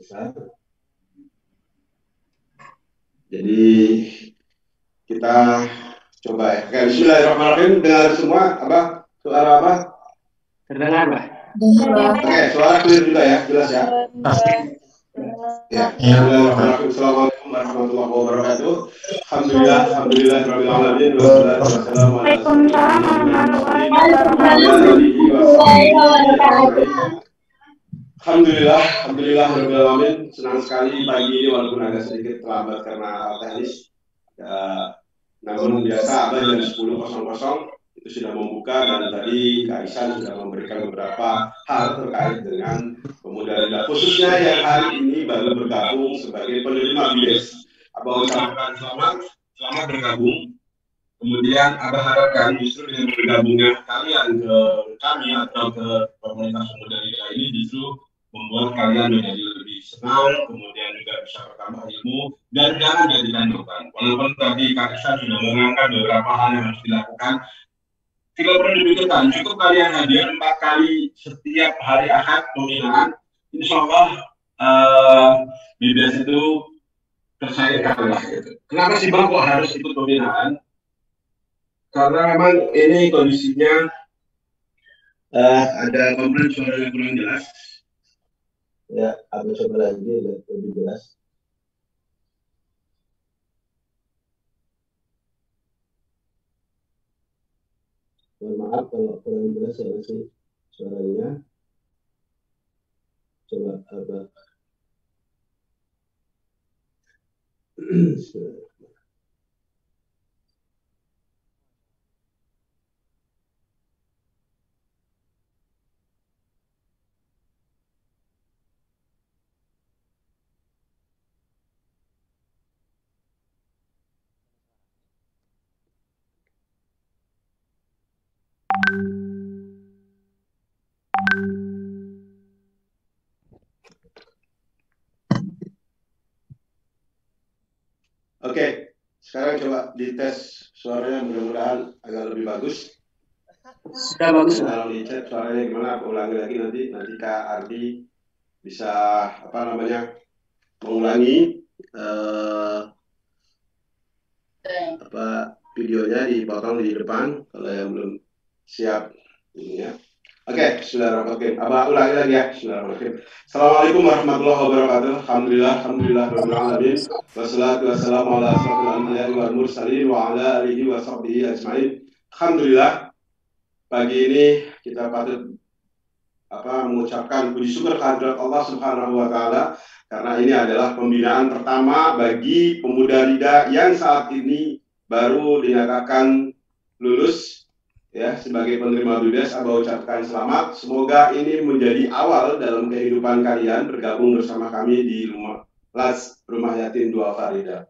besar. Jadi kita coba ya. Oke, bismillahirrahmanirrahim. Dengar semua apa? Suara apa? Terdengar, Pak. Oke, suara clear juga ya, jelas ya. Ya, bismillahirrahmanirrahim. Assalamualaikum warahmatullahi wabarakatuh. Alhamdulillah rabbil alamin wassalatu wassalamu ala Alhamdulillah rabbil alamin. Senang sekali pagi ini walaupun agak sedikit terlambat karena hal teknis. Namun biasa ada jam 10.00 itu sudah membuka dan tadi Kak Isan sudah memberikan beberapa hal terkait dengan pemuda Rida, khususnya yang hari ini baru bergabung sebagai penerima BIDES. Abah ucapkan selamat bergabung. Kemudian Abah harapkan justru dengan bergabungnya kalian ke kami atau ke komunitas pemuda Rida ini justru membuat kalian menjadi lebih senang, kemudian juga bisa bertambah ilmu, dan jangan jadikan beban. Walaupun tadi Kak Isan sudah mengangkat beberapa hal yang harus dilakukan, tidak perlu dipikirkan, cukup kalian hadir 4 kali setiap hari Ahad pembinaan, insya Allah BIDES itu tercairkan lah gitu. Kenapa sih Bang kok harus ikut pembinaan? Karena memang ini kondisinya ada komplain suara yang kurang jelas. Ya, aku coba lagi lebih jelas. Mohon maaf kalau kurang jelas ya masih suaranya. Coba apa? Oke, sekarang coba dites suaranya, mudah-mudahan agak lebih bagus. Sudah bagus, Pak. Kalau dicek suaranya gimana, aku ulangi lagi nanti Kak Ardi bisa apa namanya mengulangi apa videonya dipotong di depan kalau yang belum siap ini ya. Oke, bismillahirrahmanirrahim. Abah ulangi lagi ya. Bismillahirrahmanirrahim. Assalamualaikum warahmatullahi wabarakatuh. Alhamdulillah rabbil alamin. Wassalatu wassalamu ala asrofil anbiya'i wal mursalin wa ala alihi wa sahbihi ajmain. Alhamdulillah, pagi ini kita patut mengucapkan puji syukur kehadirat Allah Subhanahu wa taala karena ini adalah pembinaan pertama bagi pemuda Rida yang saat ini baru dinyatakan lulus ya sebagai penerima BIDES. Abah ucapkan selamat. Semoga ini menjadi awal dalam kehidupan kalian bergabung bersama kami di Rumah Yatim Duafa Rida.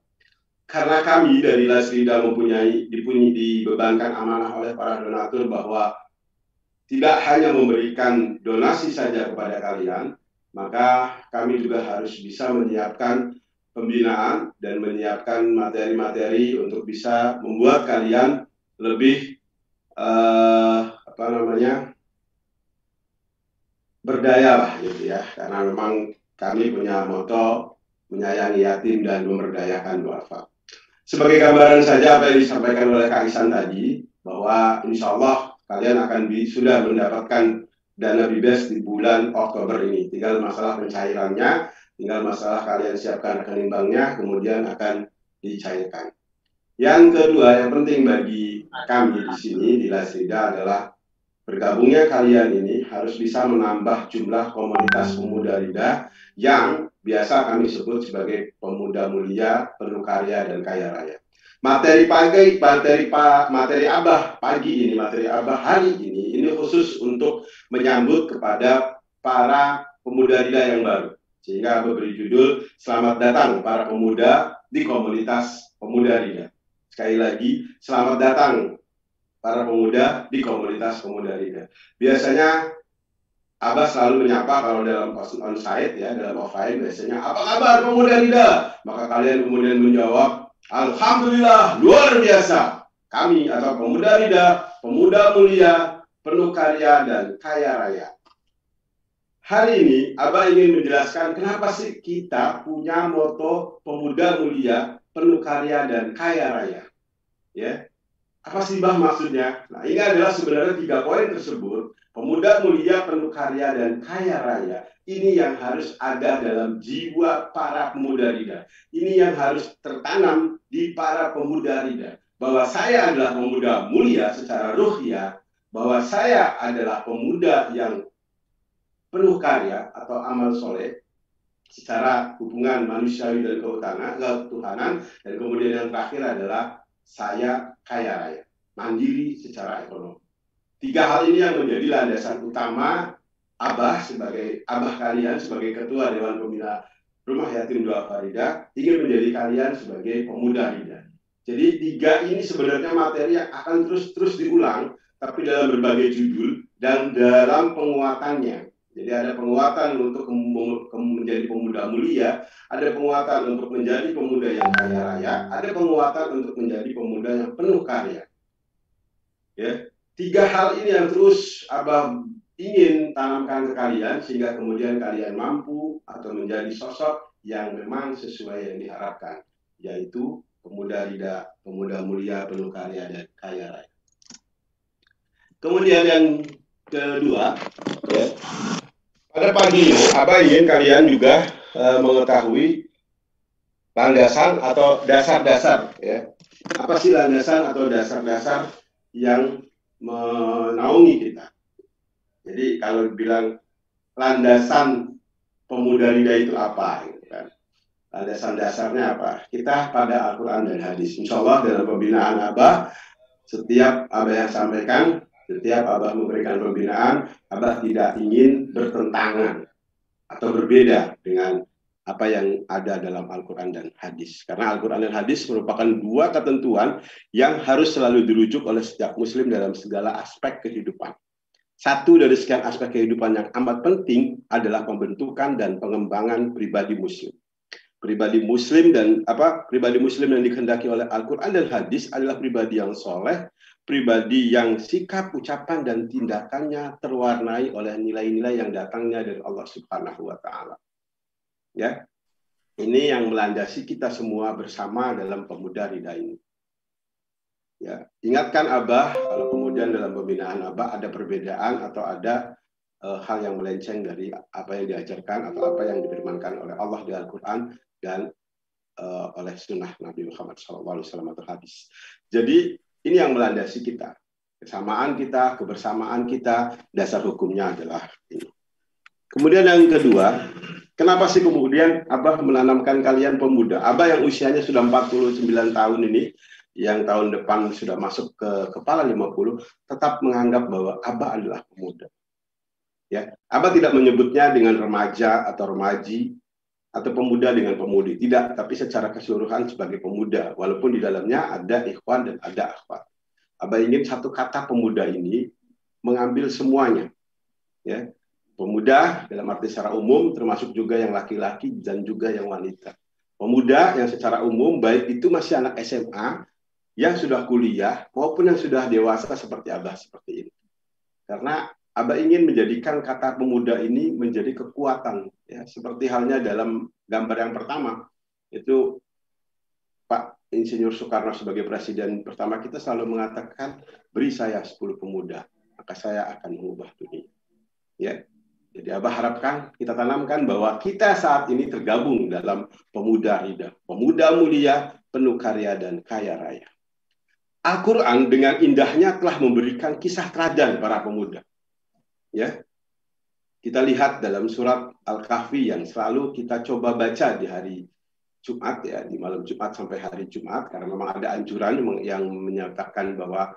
Karena kami dari LAS Rida dibebankan amanah oleh para donatur bahwa tidak hanya memberikan donasi saja kepada kalian, maka kami juga harus bisa menyiapkan pembinaan dan menyiapkan materi-materi untuk bisa membuat kalian lebih berdaya lah gitu ya, karena memang kami punya moto menyayangi yatim dan memberdayakan duafa. Sebagai gambaran saja apa yang disampaikan oleh Kak Isan tadi, bahwa insya Allah kalian akan sudah mendapatkan dana BIDES di bulan Oktober ini. Tinggal masalah pencairannya, tinggal masalah kalian siapkan rekening banknya, kemudian akan dicairkan. Yang kedua yang penting bagi kami di sini di LAS Rida adalah bergabungnya kalian ini harus bisa menambah jumlah komunitas pemuda Rida yang biasa kami sebut sebagai pemuda mulia, penuh karya dan kaya raya. Materi Abah pagi ini, materi Abah hari ini khusus untuk menyambut kepada para pemuda Rida yang baru. Sehingga Abah beri judul Selamat Datang Para Pemuda di Komunitas Pemuda Rida. Sekali lagi, selamat datang para pemuda di komunitas pemuda Rida. Biasanya Abah selalu menyapa kalau dalam on-site ya, dalam offline biasanya, apa kabar pemuda Rida? Maka kalian kemudian menjawab, alhamdulillah, luar biasa. Kami atau pemuda Rida, pemuda mulia, penuh karya dan kaya raya. hari ini Abah ingin menjelaskan kenapa sih kita punya moto pemuda mulia, penuh karya dan kaya raya. Ya, apa sih Bah maksudnya? Nah, ini adalah sebenarnya 3 poin tersebut. Pemuda mulia, penuh karya dan kaya raya. Ini yang harus ada dalam jiwa para pemuda Rida. Ini yang harus tertanam di para pemuda Rida. Bahwa saya adalah pemuda mulia secara ruhiyah, bahwa saya adalah pemuda yang penuh karya atau amal soleh secara hubungan manusiawi dan ketuhanan, dan kemudian yang terakhir adalah saya kaya raya, mandiri secara ekonomi. 3 hal ini yang menjadi landasan utama Abah sebagai Abah kalian sebagai Ketua Dewan Pembina Rumah Yatim Duafa Rida ingin menjadi kalian sebagai pemuda Rida. Jadi 3 ini sebenarnya materi yang akan terus diulang, tapi dalam berbagai judul dan dalam penguatannya. Jadi ada penguatan untuk menjadi pemuda mulia, ada penguatan untuk menjadi pemuda yang kaya raya, ada penguatan untuk menjadi pemuda yang penuh karya. Ya, 3 hal ini yang terus Abah ingin tanamkan ke kalian sehingga kemudian kalian mampu atau menjadi sosok yang memang sesuai yang diharapkan, yaitu pemuda Rida, pemuda mulia, penuh karya dan kaya raya. Kemudian yang kedua, ya, pada pagi ini Abah ingin kalian juga mengetahui landasan atau dasar-dasar, ya. Apa sih landasan atau dasar-dasar yang menaungi kita? Jadi kalau bilang landasan pemuda Rida itu apa? Gitu kan? Landasan dasarnya apa? Kita pada Al-Quran dan hadis. Insya Allah dalam pembinaan Abah, setiap Abah yang sampaikan, setiap Abah memberikan pembinaan, Abah tidak ingin bertentangan atau berbeda dengan apa yang ada dalam Al-Quran dan hadis. Karena Al-Quran dan hadis merupakan 2 ketentuan yang harus selalu dirujuk oleh setiap muslim dalam segala aspek kehidupan. Satu dari sekian aspek kehidupan yang amat penting adalah pembentukan dan pengembangan pribadi muslim. Pribadi muslim yang dikehendaki oleh Al-Quran dan hadis adalah pribadi yang soleh, pribadi yang sikap, ucapan, dan tindakannya terwarnai oleh nilai-nilai yang datangnya dari Allah Subhanahu wa Ta'ala. Ya, ini yang melandasi kita semua bersama dalam pemuda Rida ini. Ya, ingatkan Abah kalau kemudian dalam pembinaan Abah ada perbedaan atau ada hal yang melenceng dari apa yang diajarkan atau apa yang difirmankan oleh Allah di Al-Quran dan oleh sunnah Nabi Muhammad SAW atau hadis. Jadi ini yang melandasi kita. Kesamaan kita, kebersamaan kita, dasar hukumnya adalah ini. Kemudian yang kedua, kenapa sih kemudian Abah menanamkan kalian pemuda? Abah yang usianya sudah 49 tahun ini, yang tahun depan sudah masuk ke kepala 50, tetap menganggap bahwa Abah adalah pemuda. Ya, Abah tidak menyebutnya dengan remaja atau remaji atau pemuda dengan pemudi, tidak, tapi secara keseluruhan sebagai pemuda, walaupun di dalamnya ada ikhwan dan ada akhwat. Abah ingin satu kata pemuda ini mengambil semuanya, ya. Pemuda dalam arti secara umum termasuk juga yang laki-laki dan juga yang wanita. Pemuda yang secara umum baik itu masih anak SMA, yang sudah kuliah maupun yang sudah dewasa seperti Abah seperti ini. Karena Abah ingin menjadikan kata pemuda ini menjadi kekuatan, ya, seperti halnya dalam gambar yang pertama, itu Pak Insinyur Soekarno sebagai presiden pertama kita selalu mengatakan, beri saya 10 pemuda, maka saya akan mengubah dunia. Ya, jadi Abah harapkan kita tanamkan bahwa kita saat ini tergabung dalam pemuda Rida, pemuda mulia, penuh karya dan kaya raya. Al-Quran dengan indahnya telah memberikan kisah teladan para pemuda. Ya, kita lihat dalam surat Al-Kahfi yang selalu kita coba baca di hari Jumat, ya, di malam Jumat sampai hari Jumat, karena memang ada anjuran yang menyatakan bahwa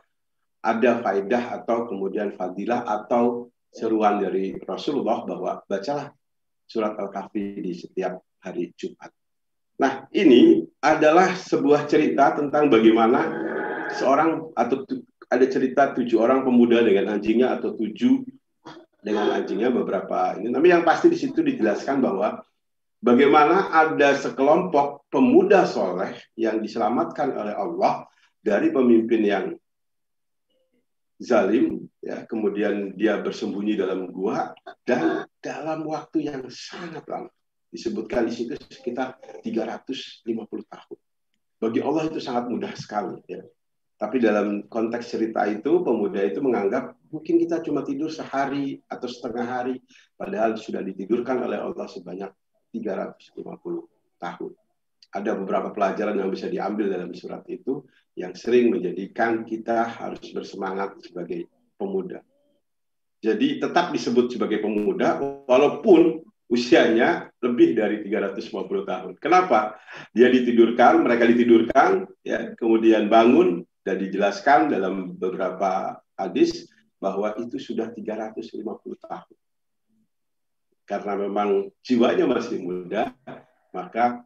ada faedah atau kemudian fadilah atau seruan dari Rasulullah bahwa bacalah surat Al-Kahfi di setiap hari Jumat. Nah, ini adalah sebuah cerita tentang bagaimana seorang atau ada cerita 7 orang pemuda dengan anjingnya atau 7 dengan anjingnya beberapa ini. Tapi yang pasti di situ dijelaskan bahwa bagaimana ada sekelompok pemuda soleh yang diselamatkan oleh Allah dari pemimpin yang zalim, ya, kemudian dia bersembunyi dalam gua, dan dalam waktu yang sangat lama. Disebutkan di situ sekitar 350 tahun. Bagi Allah itu sangat mudah sekali. Ya. Tapi dalam konteks cerita itu, pemuda itu menganggap mungkin kita cuma tidur sehari atau setengah hari, padahal sudah ditidurkan oleh Allah sebanyak 350 tahun. Ada beberapa pelajaran yang bisa diambil dalam surat itu yang sering menjadikan kita harus bersemangat sebagai pemuda. Jadi tetap disebut sebagai pemuda walaupun usianya lebih dari 350 tahun. Kenapa? Dia ditidurkan, mereka ditidurkan, ya, kemudian bangun dan dijelaskan dalam beberapa hadis bahwa itu sudah 350 tahun. Karena memang jiwanya masih muda, maka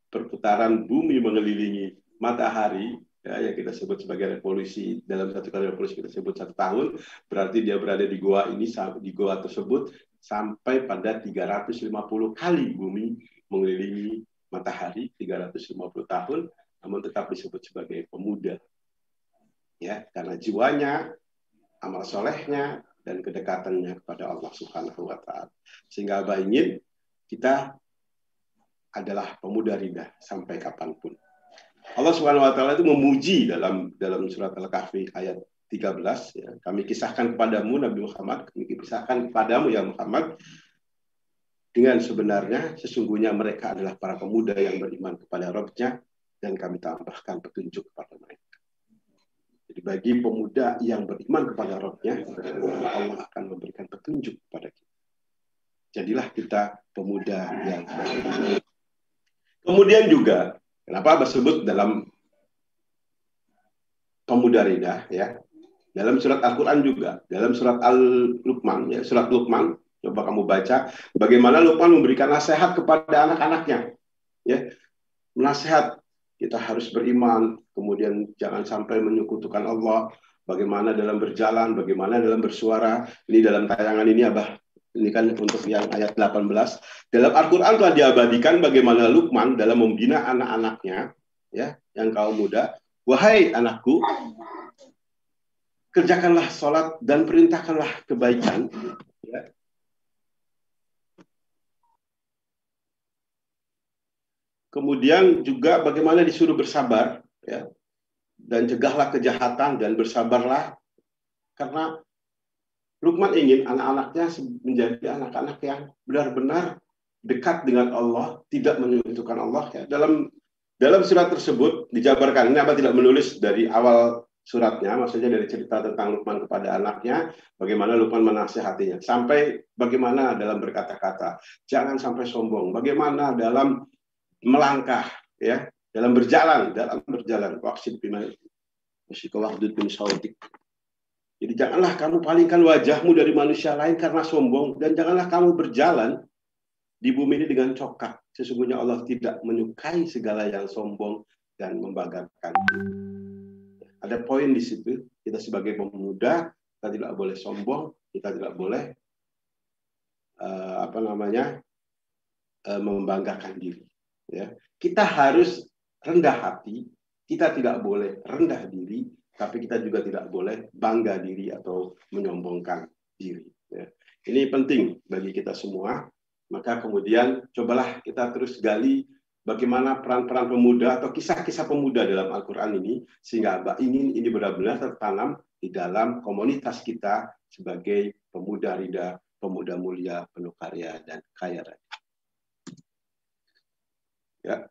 perputaran bumi mengelilingi matahari, ya, yang kita sebut sebagai revolusi, dalam satu kali revolusi kita sebut 1 tahun, berarti dia berada di goa ini, di goa tersebut sampai pada 350 kali bumi mengelilingi matahari, 350 tahun, namun tetap disebut sebagai pemuda, ya, karena jiwanya, amal solehnya, dan kedekatannya kepada Allah Subhanahu wa Ta'ala. Sehingga Abah ingin kita adalah pemuda ridha sampai kapanpun. Allah Subhanahu wa Ta'ala itu memuji dalam surat Al-Kahfi ayat 13, ya. Kami kisahkan kepadamu Nabi Muhammad, kami kisahkan kepadamu ya Muhammad, dengan sebenarnya sesungguhnya mereka adalah para pemuda yang beriman kepada Rabb-nya, dan kami tambahkan petunjuk kepada mereka. Jadi bagi pemuda yang beriman kepada Rabb-nya, Allah akan memberikan petunjuk kepada kita. Jadilah kita pemuda yang beriman. Kemudian juga, kenapa disebut dalam pemuda ridha, ya? Dalam surat Al-Quran juga, dalam surat Al-Luqman, ya, surat Luqman, coba kamu baca, bagaimana Luqman memberikan nasihat kepada anak-anaknya, ya, nasihat kita harus beriman, kemudian jangan sampai menyekutukan Allah, bagaimana dalam berjalan, bagaimana dalam bersuara. Ini dalam tayangan ini Abah, ini kan untuk yang ayat 18. Dalam Al-Quran telah diabadikan bagaimana Luqman dalam membina anak-anaknya, ya, yang kaum muda. Wahai anakku, kerjakanlah sholat dan perintahkanlah kebaikan. Ya. Kemudian juga bagaimana disuruh bersabar, ya, dan cegahlah kejahatan dan bersabarlah, karena Luqman ingin anak-anaknya menjadi anak-anak yang benar-benar dekat dengan Allah, tidak menyekutukan Allah. Ya. Dalam surat tersebut dijabarkan, ini Abah tidak menulis dari awal suratnya, maksudnya dari cerita tentang Luqman kepada anaknya, bagaimana Luqman menasihatinya, sampai bagaimana dalam berkata-kata, jangan sampai sombong, bagaimana dalam melangkah, ya, dalam berjalan, waksid bimai, musyikawakdud bin sautik. Jadi janganlah kamu palingkan wajahmu dari manusia lain karena sombong, dan janganlah kamu berjalan di bumi ini dengan congkak. Sesungguhnya Allah tidak menyukai segala yang sombong dan membanggakan. Ada poin di situ, kita sebagai pemuda, kita tidak boleh sombong, kita tidak boleh membanggakan diri. Ya. Kita harus rendah hati, kita tidak boleh rendah diri, tapi kita juga tidak boleh bangga diri atau menyombongkan diri. Ya. Ini penting bagi kita semua. Maka kemudian cobalah kita terus gali bagaimana peran-peran pemuda atau kisah-kisah pemuda dalam Al-Quran ini, sehingga Abah ingin ini benar-benar tertanam di dalam komunitas kita sebagai pemuda ridha, pemuda mulia, penuh karya dan kaya raya. Ya.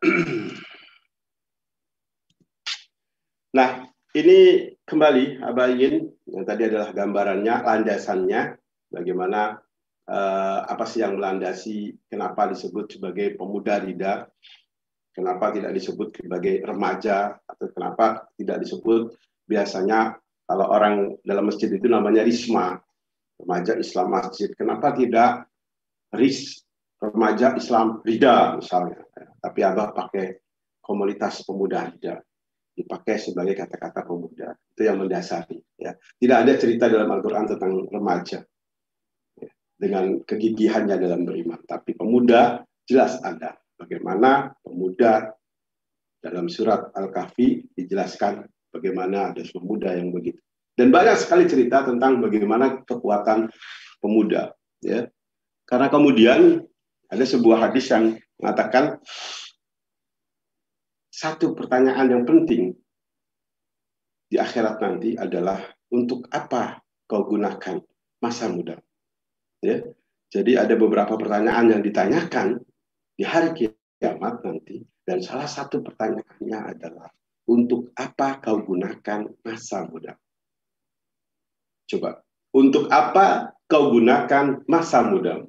Nah, ini kembali Abah ingin, yang tadi adalah gambarannya, landasannya, bagaimana apa sih yang melandasi, kenapa disebut sebagai pemuda ridha, kenapa tidak disebut sebagai remaja, atau kenapa tidak disebut, biasanya kalau orang dalam masjid itu namanya risma, remaja Islam masjid, kenapa tidak remaja Islam ridha misalnya, tapi Abah pakai komunitas pemuda ridha, dipakai sebagai kata-kata pemuda, itu yang mendasari. Ya. Tidak ada cerita dalam Al-Quran tentang remaja ya, dengan kegigihannya dalam beriman, tapi pemuda jelas ada. Bagaimana pemuda dalam surat Al-Kahfi dijelaskan bagaimana ada pemuda yang begitu Dan banyak sekali cerita tentang bagaimana kekuatan pemuda. Ya. Karena kemudian ada sebuah hadis yang mengatakan satu pertanyaan yang penting di akhirat nanti adalah untuk apa kau gunakan masa muda. Ya. Jadi ada beberapa pertanyaan yang ditanyakan di hari kiamat nanti, dan salah satu pertanyaannya adalah untuk apa kau gunakan masa muda? Coba, untuk apa kau gunakan masa muda?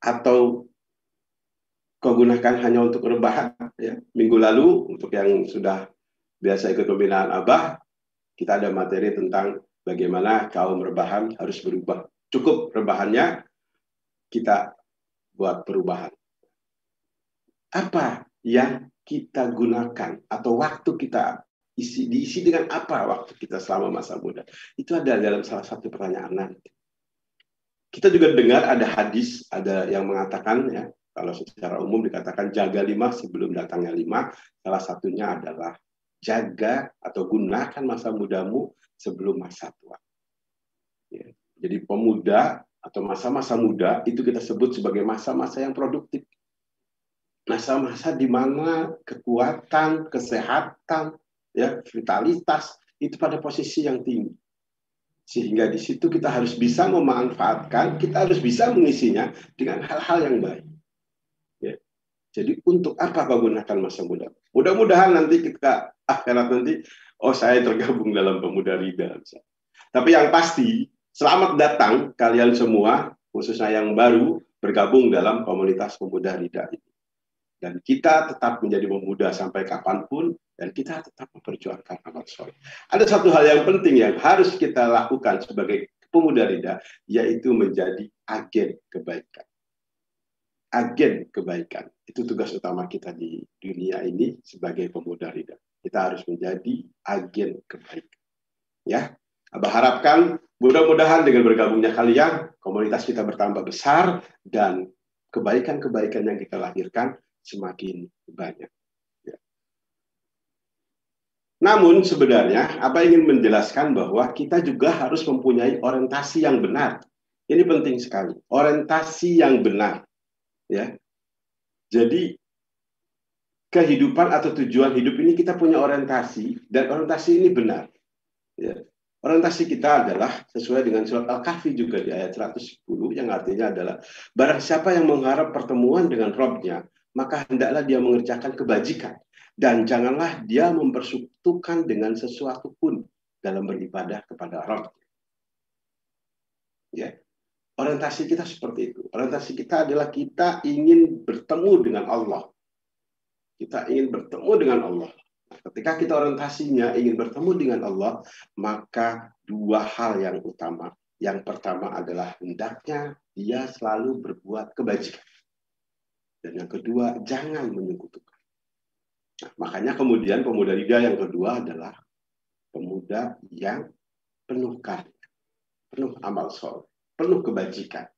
Atau kau gunakan hanya untuk rebahan? Ya. Minggu lalu, untuk yang sudah biasa ikut pembinaan Abah, kita ada materi tentang bagaimana kaum rebahan harus berubah. Cukup rebahannya, kita buat perubahan. Apa yang kita gunakan atau waktu kita diisi dengan apa waktu kita selama masa muda? Itu ada dalam salah satu pertanyaan nanti. Kita juga dengar ada hadis, ada yang mengatakan, ya, kalau secara umum dikatakan jaga 5 sebelum datangnya 5, salah satunya adalah jaga atau gunakan masa mudamu sebelum masa tua. Ya. Jadi pemuda atau masa-masa muda itu kita sebut sebagai masa-masa yang produktif. Masa-masa di mana kekuatan, kesehatan, ya, vitalitas itu pada posisi yang tinggi. Sehingga di situ kita harus bisa memanfaatkan, kita harus bisa mengisinya dengan hal-hal yang baik. Ya. Jadi untuk apa kau gunakan masa muda? Mudah-mudahan nanti kita akhirat nanti, oh saya tergabung dalam pemuda Rida. Tapi yang pasti, selamat datang kalian semua, khususnya yang baru bergabung dalam komunitas pemuda Rida ini. Dan kita tetap menjadi pemuda sampai kapanpun, dan kita tetap memperjuangkan amal soleh. Ada satu hal yang penting yang harus kita lakukan sebagai pemuda Rida, yaitu menjadi agen kebaikan. Agen kebaikan. Itu tugas utama kita di dunia ini sebagai pemuda Rida. Kita harus menjadi agen kebaikan. Ya, Abah harapkan mudah-mudahan dengan bergabungnya kalian, komunitas kita bertambah besar, dan kebaikan-kebaikan yang kita lahirkan semakin banyak. Ya. Namun sebenarnya apa ingin menjelaskan bahwa kita juga harus mempunyai orientasi yang benar. Ini penting sekali. Orientasi yang benar. Ya. Jadi kehidupan atau tujuan hidup ini kita punya orientasi, dan orientasi ini benar. Ya. Orientasi kita adalah sesuai dengan surat Al-Kahfi juga di ayat 110 yang artinya adalah barang siapa yang mengharap pertemuan dengan Rabb-nya, maka hendaklah dia mengerjakan kebajikan, dan janganlah dia mempersekutukan dengan sesuatu pun dalam beribadah kepada Rabb. Ya. Orientasi kita seperti itu. Orientasi kita adalah kita ingin bertemu dengan Allah. Kita ingin bertemu dengan Allah. Ketika kita orientasinya ingin bertemu dengan Allah, maka dua hal yang utama. Yang pertama adalah hendaknya dia selalu berbuat kebajikan. Dan yang kedua, jangan menyekutukan. Nah, makanya kemudian pemuda Rida yang kedua adalah pemuda yang penuh karya, penuh amal soleh, penuh kebajikan.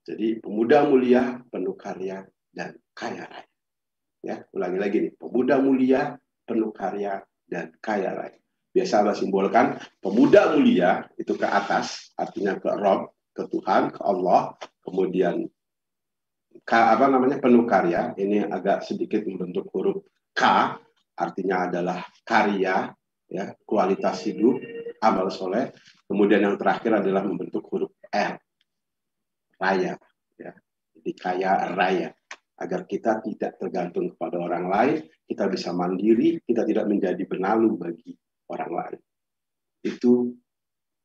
Jadi pemuda mulia, penuh karya, dan kaya raya. Ya, ulangi lagi nih, pemuda mulia, penuh karya, dan kaya raya. Biasa Allah simbolkan pemuda mulia itu ke atas, artinya ke Rabb, ke Tuhan, ke Allah. Kemudian penuh karya, ini agak sedikit membentuk huruf K, artinya adalah karya, ya, kualitas hidup, amal soleh. Kemudian yang terakhir adalah membentuk huruf R, raya, ya. Jadi kaya raya, agar kita tidak tergantung kepada orang lain, kita bisa mandiri, kita tidak menjadi benalu bagi orang lain. Itu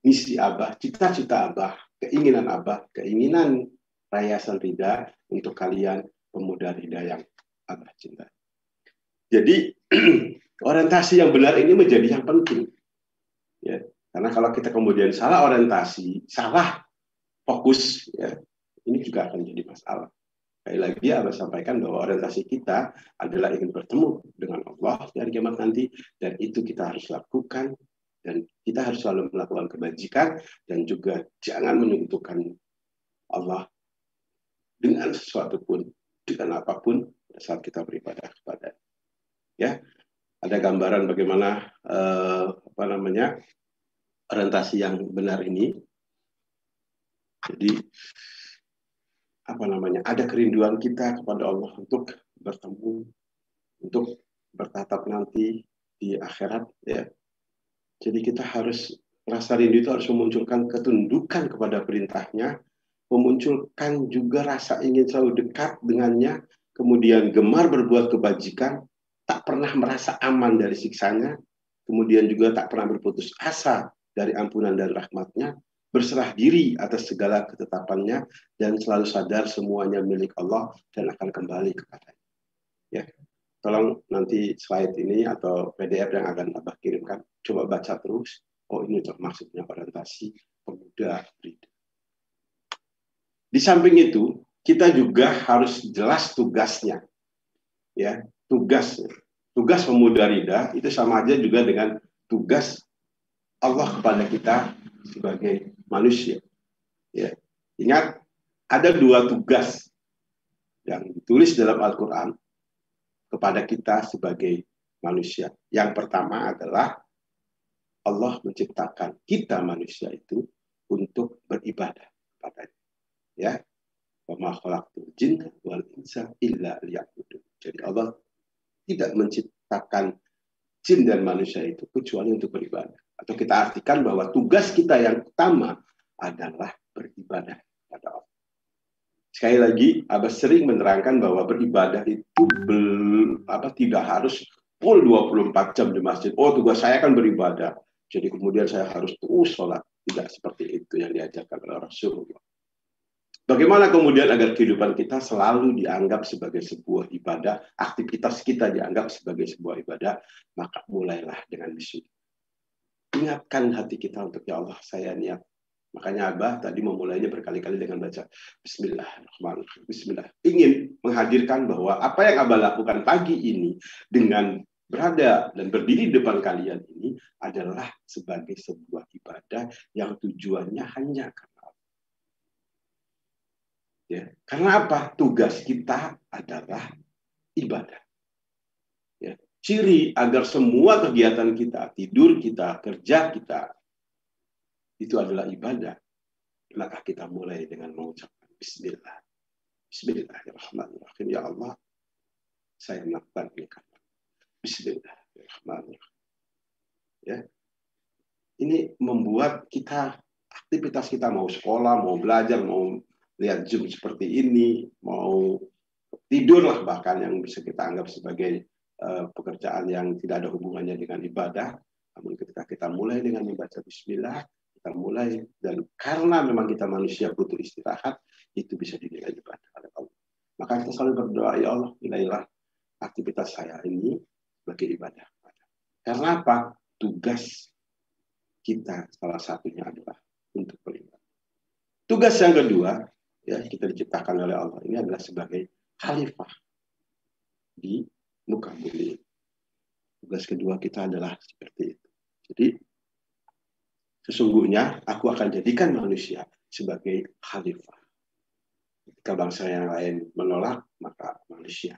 misi Abah, cita-cita Abah, keinginan Abah, keinginan Yayasan Rida untuk kalian pemuda Rida yang Abah cinta. Jadi orientasi yang benar ini menjadi yang penting. Ya. Karena kalau kita kemudian salah orientasi, salah fokus, ya, ini juga akan jadi masalah. Sekali lagi Abah sampaikan bahwa orientasi kita adalah ingin bertemu dengan Allah di hari kiamat nanti, dan itu kita harus lakukan, dan kita harus selalu melakukan kebajikan, dan juga jangan menyekutukan Allah dengan sesuatu pun, dengan apapun saat kita beribadah kepada. Ya, ada gambaran bagaimana orientasi yang benar ini. Jadi ada kerinduan kita kepada Allah untuk bertemu, untuk bertatap nanti di akhirat, ya. Jadi kita harus, rasa rindu itu harus memunculkan ketundukan kepada perintahnya, memunculkan juga rasa ingin selalu dekat dengannya, kemudian gemar berbuat kebajikan, tak pernah merasa aman dari siksanya, kemudian juga tak pernah berputus asa dari ampunan dan rahmatnya, berserah diri atas segala ketetapannya, dan selalu sadar semuanya milik Allah dan akan kembali kepadanya. Ya, tolong nanti slide ini atau PDF yang akan Abah kirimkan, coba baca terus. Oh, ini maksudnya orientasi pemuda Rida. Di samping itu, kita juga harus jelas tugasnya. Ya, tugas pemuda Rida itu sama aja juga dengan tugas Allah kepada kita sebagai manusia. Ya. Ingat, ada dua tugas yang ditulis dalam Al-Quran kepada kita sebagai manusia. Yang pertama adalah Allah menciptakan kita manusia itu untuk beribadah kepadanya. Ya, wa ma khalaqtul jinna wal insa illa liya'budun. Jadi Allah tidak menciptakan jin dan manusia itu kecuali untuk beribadah. Atau kita artikan bahwa tugas kita yang utama adalah beribadah kepada Allah. Sekali lagi, Abah sering menerangkan bahwa beribadah itu tidak harus full 24 jam di masjid. Oh, tugas saya kan beribadah, jadi kemudian saya harus terus sholat. Tidak seperti itu yang diajarkan oleh Rasulullah. Bagaimana kemudian agar kehidupan kita selalu dianggap sebagai sebuah ibadah, aktivitas kita dianggap sebagai sebuah ibadah, maka mulailah dengan bismillah. Ingatkan hati kita untuk, ya Allah, saya niat. Makanya Abah tadi memulainya berkali-kali dengan baca Bismillahirrahmanirrahim. Bismillah. Ingin menghadirkan bahwa apa yang Abah lakukan pagi ini dengan berada dan berdiri di depan kalian ini adalah sebagai sebuah ibadah yang tujuannya hanya karena Allah. Ya. Karena apa? Tugas kita adalah ibadah. Ya. Ciri agar semua kegiatan kita, tidur kita, kerja kita, itu adalah ibadah. Maka kita mulai dengan mengucapkan Bismillah. Bismillahirrahmanirrahim. Ya Allah, saya melakukan ini. Bismillahirrahmanirrahim. Ya. Ini membuat kita, aktivitas kita, mau sekolah, mau belajar, mau lihat Zoom seperti ini, mau tidur lah bahkan, yang bisa kita anggap sebagai pekerjaan yang tidak ada hubungannya dengan ibadah. Namun ketika kita mulai dengan membaca Bismillah, kita mulai, dan karena memang kita manusia butuh istirahat, itu bisa dinilai ibadah oleh Allah. Maka kita selalu berdoa, ya Allah, nilailah aktivitas saya ini sebagai ibadah. Karena apa? Tugas kita salah satunya adalah untuk beribadah. Tugas yang kedua, ya, kita diciptakan oleh Allah ini adalah sebagai khalifah di muka bumi. Tugas kedua kita adalah seperti itu. Jadi sesungguhnya aku akan jadikan manusia sebagai khalifah. Ketika bangsa yang lain menolak, maka manusia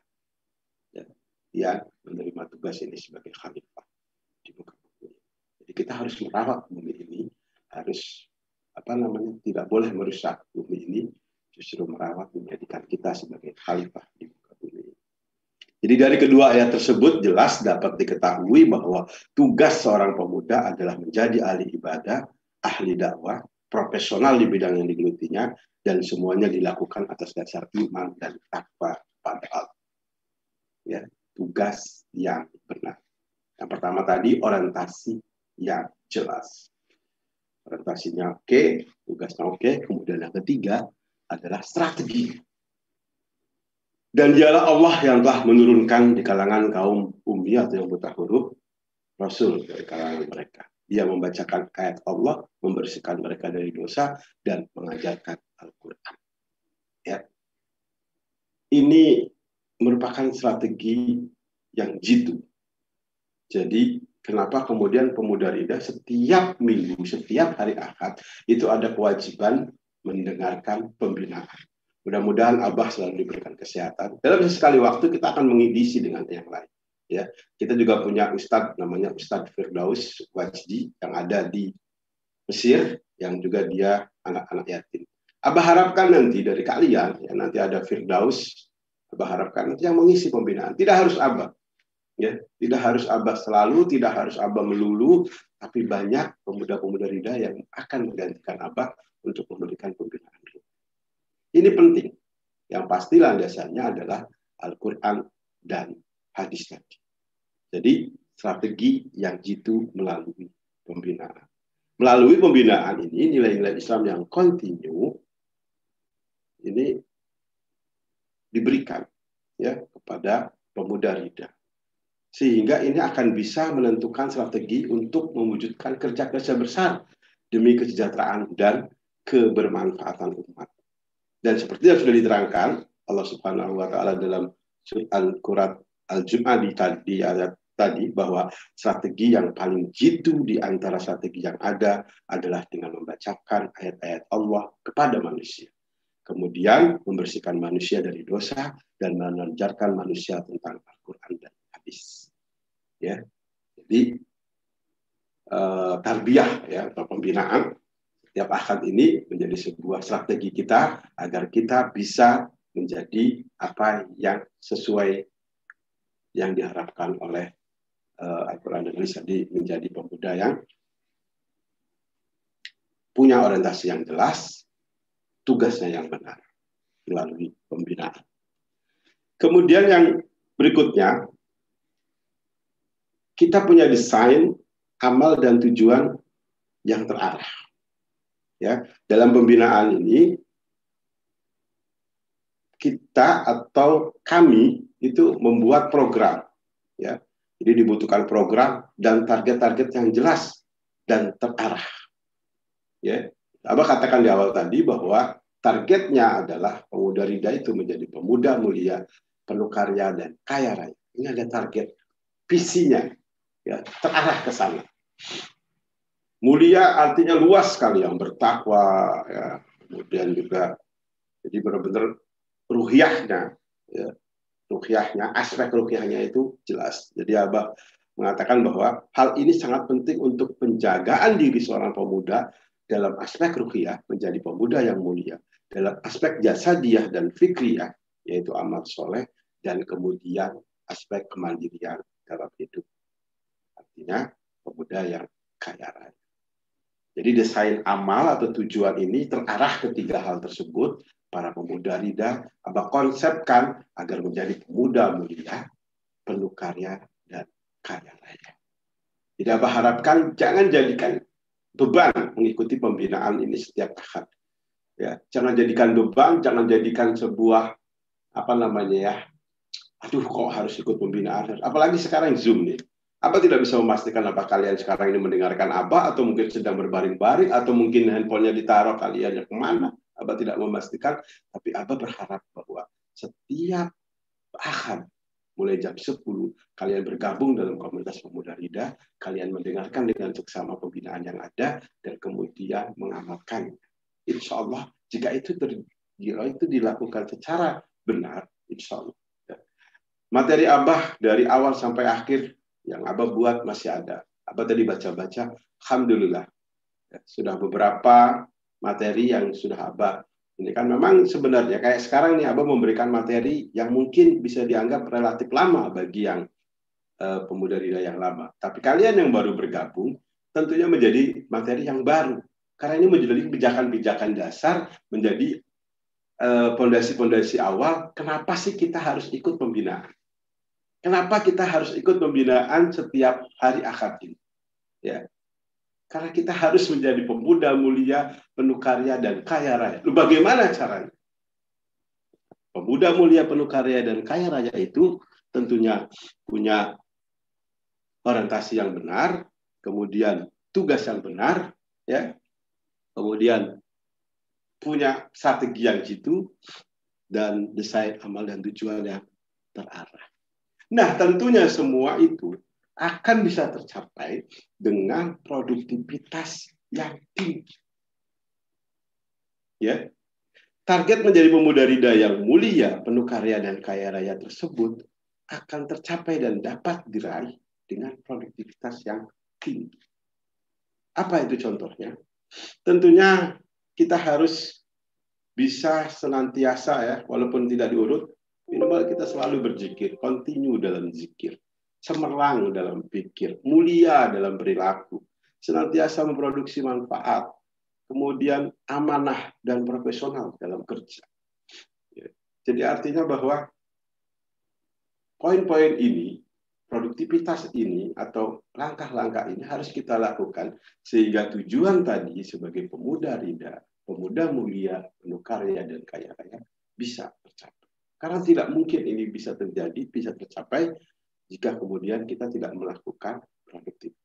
yang menerima tugas ini sebagai khalifah di muka bumi. Jadi kita harus merawat bumi ini, harus tidak boleh merusak bumi ini, justru merawat, menjadikan kita sebagai khalifah di muka bumi. Jadi dari kedua ayat tersebut jelas dapat diketahui bahwa tugas seorang pemuda adalah menjadi ahli ibadah, ahli dakwah, profesional di bidang yang digelutinya, dan semuanya dilakukan atas dasar iman dan takwa pada Allah. Ya, tugas yang benar. Yang pertama tadi orientasi yang jelas. Orientasinya oke, tugasnya oke. Kemudian yang ketiga adalah strategi. Dan dialah Allah yang telah menurunkan di kalangan kaum ummi atau yang buta huruf Rasul dari kalangan mereka. Dia membacakan ayat Allah, membersihkan mereka dari dosa, dan mengajarkan Al-Quran. Ya. Ini merupakan strategi yang jitu. Jadi kenapa kemudian pemuda Rida setiap minggu, setiap hari Ahad itu ada kewajiban mendengarkan pembinaan. Mudah-mudahan Abah selalu diberikan kesehatan. Dalam sekali waktu kita akan mengisi dengan yang lain. Ya, kita juga punya Ustadz namanya Ustadz Firdaus Wajdi yang ada di Mesir, yang juga dia anak-anak yatim. Abah harapkan nanti dari kalian, ya nanti ada Firdaus, Abah harapkan nanti yang mengisi pembinaan. Tidak harus Abah, ya, tidak harus Abah selalu, tidak harus Abah melulu, tapi banyak pemuda-pemuda Rida yang akan menggantikan Abah untuk memberikan pembinaan. Ini penting. Yang pasti landasannya adalah Al-Quran dan hadis tadi. Jadi strategi yang jitu melalui pembinaan. Melalui pembinaan ini nilai-nilai Islam yang kontinu ini diberikan ya kepada pemuda Rida. Sehingga ini akan bisa menentukan strategi untuk mewujudkan kerja-kerja besar demi kesejahteraan dan kebermanfaatan umat. Dan seperti yang sudah diterangkan Allah Subhanahu wa taala dalam surat Al-Quran Al-Jum'ah di ayat tadi, bahwa strategi yang paling jitu di antara strategi yang ada adalah dengan membacakan ayat-ayat Allah kepada manusia. Kemudian membersihkan manusia dari dosa dan mengajarkan manusia tentang Al-Quran dan hadis. Ya, jadi tarbiyah ya atau pembinaan setiap akad ini menjadi sebuah strategi kita agar kita bisa menjadi apa yang sesuai yang diharapkan oleh Al-Quran dan hadis tadi, menjadi pemuda yang punya orientasi yang jelas, tugasnya yang benar melalui pembinaan. Kemudian yang berikutnya, kita punya desain, amal dan tujuan yang terarah. Ya, dalam pembinaan ini kita atau kami itu membuat program, ya. Jadi dibutuhkan program dan target-target yang jelas dan terarah. Ya, Abah katakan di awal tadi bahwa targetnya adalah pemuda Rida itu menjadi pemuda mulia, penuh karya dan kaya raya. Ini ada target, visinya, ya, terarah ke sana. Mulia artinya luas sekali, yang bertakwa, ya. Kemudian juga jadi benar-benar ruhiyahnya, ya. Ruhiyahnya, aspek ruhiyahnya itu jelas. Jadi Abah mengatakan bahwa hal ini sangat penting untuk penjagaan diri seorang pemuda dalam aspek ruhiyah, menjadi pemuda yang mulia, dalam aspek jasadiah dan fikriyah, yaitu amal soleh, dan kemudian aspek kemandirian dalam hidup. Artinya pemuda yang kaya raya. Jadi desain amal atau tujuan ini terarah ketiga hal tersebut. Para pemuda Rida Abah konsepkan agar menjadi pemuda mulia, penuh karya dan kaya raya. Jadi Abah harapkan jangan jadikan beban mengikuti pembinaan ini setiap akad. Ya, jangan jadikan beban, jangan jadikan sebuah apa namanya ya. Aduh, kok harus ikut pembinaan? Apalagi sekarang Zoom nih. Abah tidak bisa memastikan apa kalian sekarang ini mendengarkan Abah, atau mungkin sedang berbaring-baring, atau mungkin handphonenya ditaruh kalian kemana. Abah tidak memastikan, tapi Abah berharap bahwa setiap akad mulai jam 10 kalian bergabung dalam komunitas pemuda Rida, kalian mendengarkan dengan seksama pembinaan yang ada dan kemudian mengamalkan. Insya Allah jika itu dilakukan secara benar, insya Allah materi Abah dari awal sampai akhir yang Abah buat masih ada. Abah tadi baca-baca, alhamdulillah sudah beberapa materi yang sudah Abah. Ini kan memang sebenarnya kayak sekarang nih Abah memberikan materi yang mungkin bisa dianggap relatif lama bagi yang pemuda Rida yang lama. Tapi kalian yang baru bergabung tentunya menjadi materi yang baru. Karena ini menjadi pijakan-pijakan dasar, menjadi pondasi-pondasi awal. Kenapa sih kita harus ikut pembinaan? Kenapa kita harus ikut pembinaan setiap hari akad ini? Ya. Karena kita harus menjadi pemuda mulia, penuh karya dan kaya raya. Lalu bagaimana caranya? Pemuda mulia, penuh karya dan kaya raya itu tentunya punya orientasi yang benar, kemudian tugas yang benar, ya, kemudian punya strategi yang jitu, dan desain amal dan tujuan yang terarah. Nah, tentunya semua itu akan bisa tercapai dengan produktivitas yang tinggi. Ya, target menjadi pemuda Rida yang mulia, penuh karya dan kaya raya tersebut akan tercapai dan dapat diraih dengan produktivitas yang tinggi. Apa itu contohnya? Tentunya kita harus bisa senantiasa ya, walaupun tidak diurut, minimal kita selalu berzikir, continue dalam zikir, cemerlang dalam pikir, mulia dalam perilaku, senantiasa memproduksi manfaat, kemudian amanah dan profesional dalam kerja. Jadi artinya bahwa poin-poin ini, produktivitas ini atau langkah-langkah ini harus kita lakukan sehingga tujuan tadi sebagai pemuda ridha, pemuda mulia, penuh karya dan kaya raya bisa tercapai. Karena tidak mungkin ini bisa terjadi, bisa tercapai jika kemudian kita tidak melakukan produktivitas.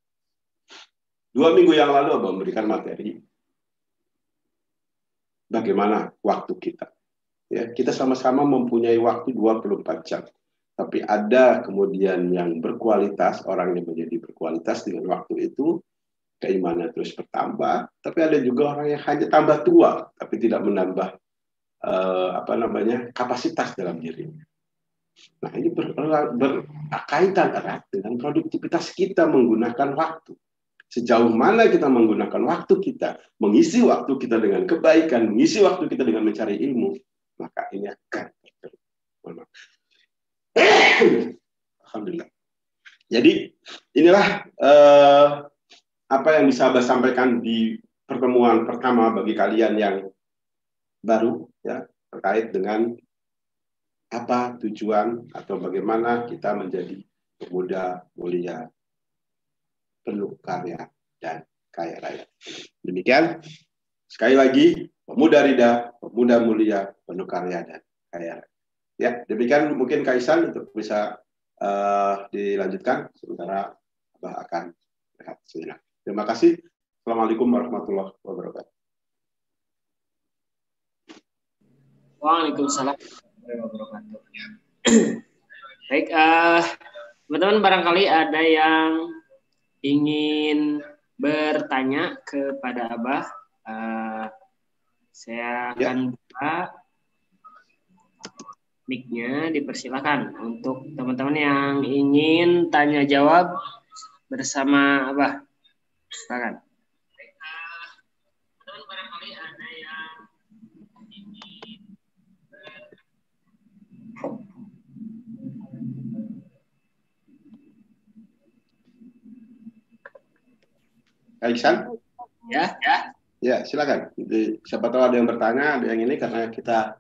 2 minggu yang lalu Abang memberikan materi bagaimana waktu kita. Ya, kita sama-sama mempunyai waktu 24 jam. Tapi ada kemudian yang berkualitas, orang yang menjadi berkualitas dengan waktu itu, keimanan terus bertambah. Tapi ada juga orang yang hanya tambah tua, tapi tidak menambah kapasitas dalam dirinya. Nah, ini berkaitan erat dengan produktivitas kita menggunakan waktu. Sejauh mana kita menggunakan waktu kita, mengisi waktu kita dengan kebaikan, mengisi waktu kita dengan mencari ilmu, maka ini akan terjadi. Alhamdulillah. Jadi inilah apa yang bisa Abah sampaikan di pertemuan pertama bagi kalian yang baru ya, terkait dengan apa tujuan atau bagaimana kita menjadi pemuda mulia, penuh karya dan kaya raya. Demikian sekali lagi, pemuda ridha, pemuda mulia, penuh karya dan kaya raya. Ya, demikian mungkin Kaisan untuk bisa dilanjutkan sementara Abah akan lihat sejenak. Terima kasih. Assalamualaikum warahmatullahi wabarakatuh. Waalaikumsalam warahmatullahi wabarakatuh. Baik, teman-teman barangkali ada yang ingin bertanya kepada Abah. Saya akan buka mic-nya, dipersilakan untuk teman-teman yang ingin tanya jawab bersama Abah. Silakan. Teman-teman barangkali ada yang ingin Kaisan? Ya. Ya, silakan. Siapa tahu ada yang bertanya, ada yang ini karena kita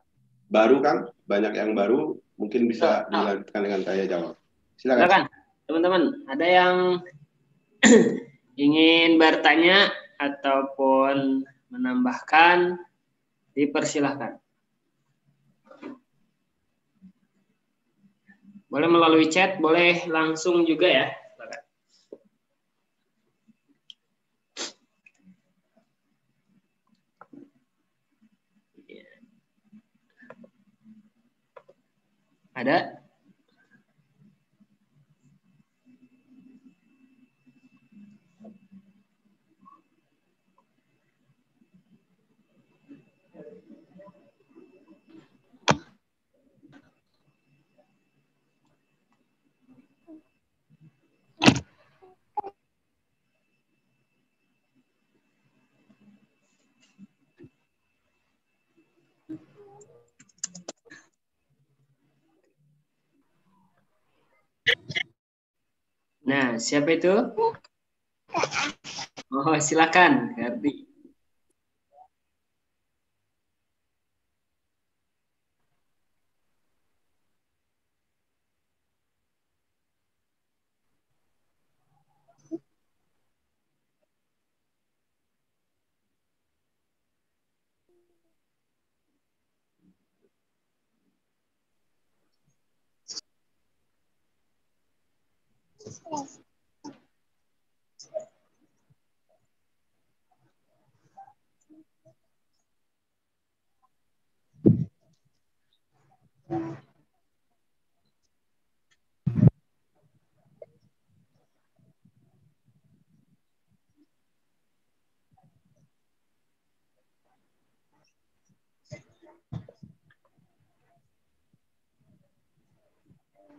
baru kan, banyak yang baru, mungkin bisa dilanjutkan dengan tanya jawab. Silakan. Teman-teman, ada yang ingin bertanya ataupun menambahkan, dipersilahkan. Boleh melalui chat, boleh langsung juga ya. Silakan. Ada? Nah, siapa itu? Oh, silakan, Gardi.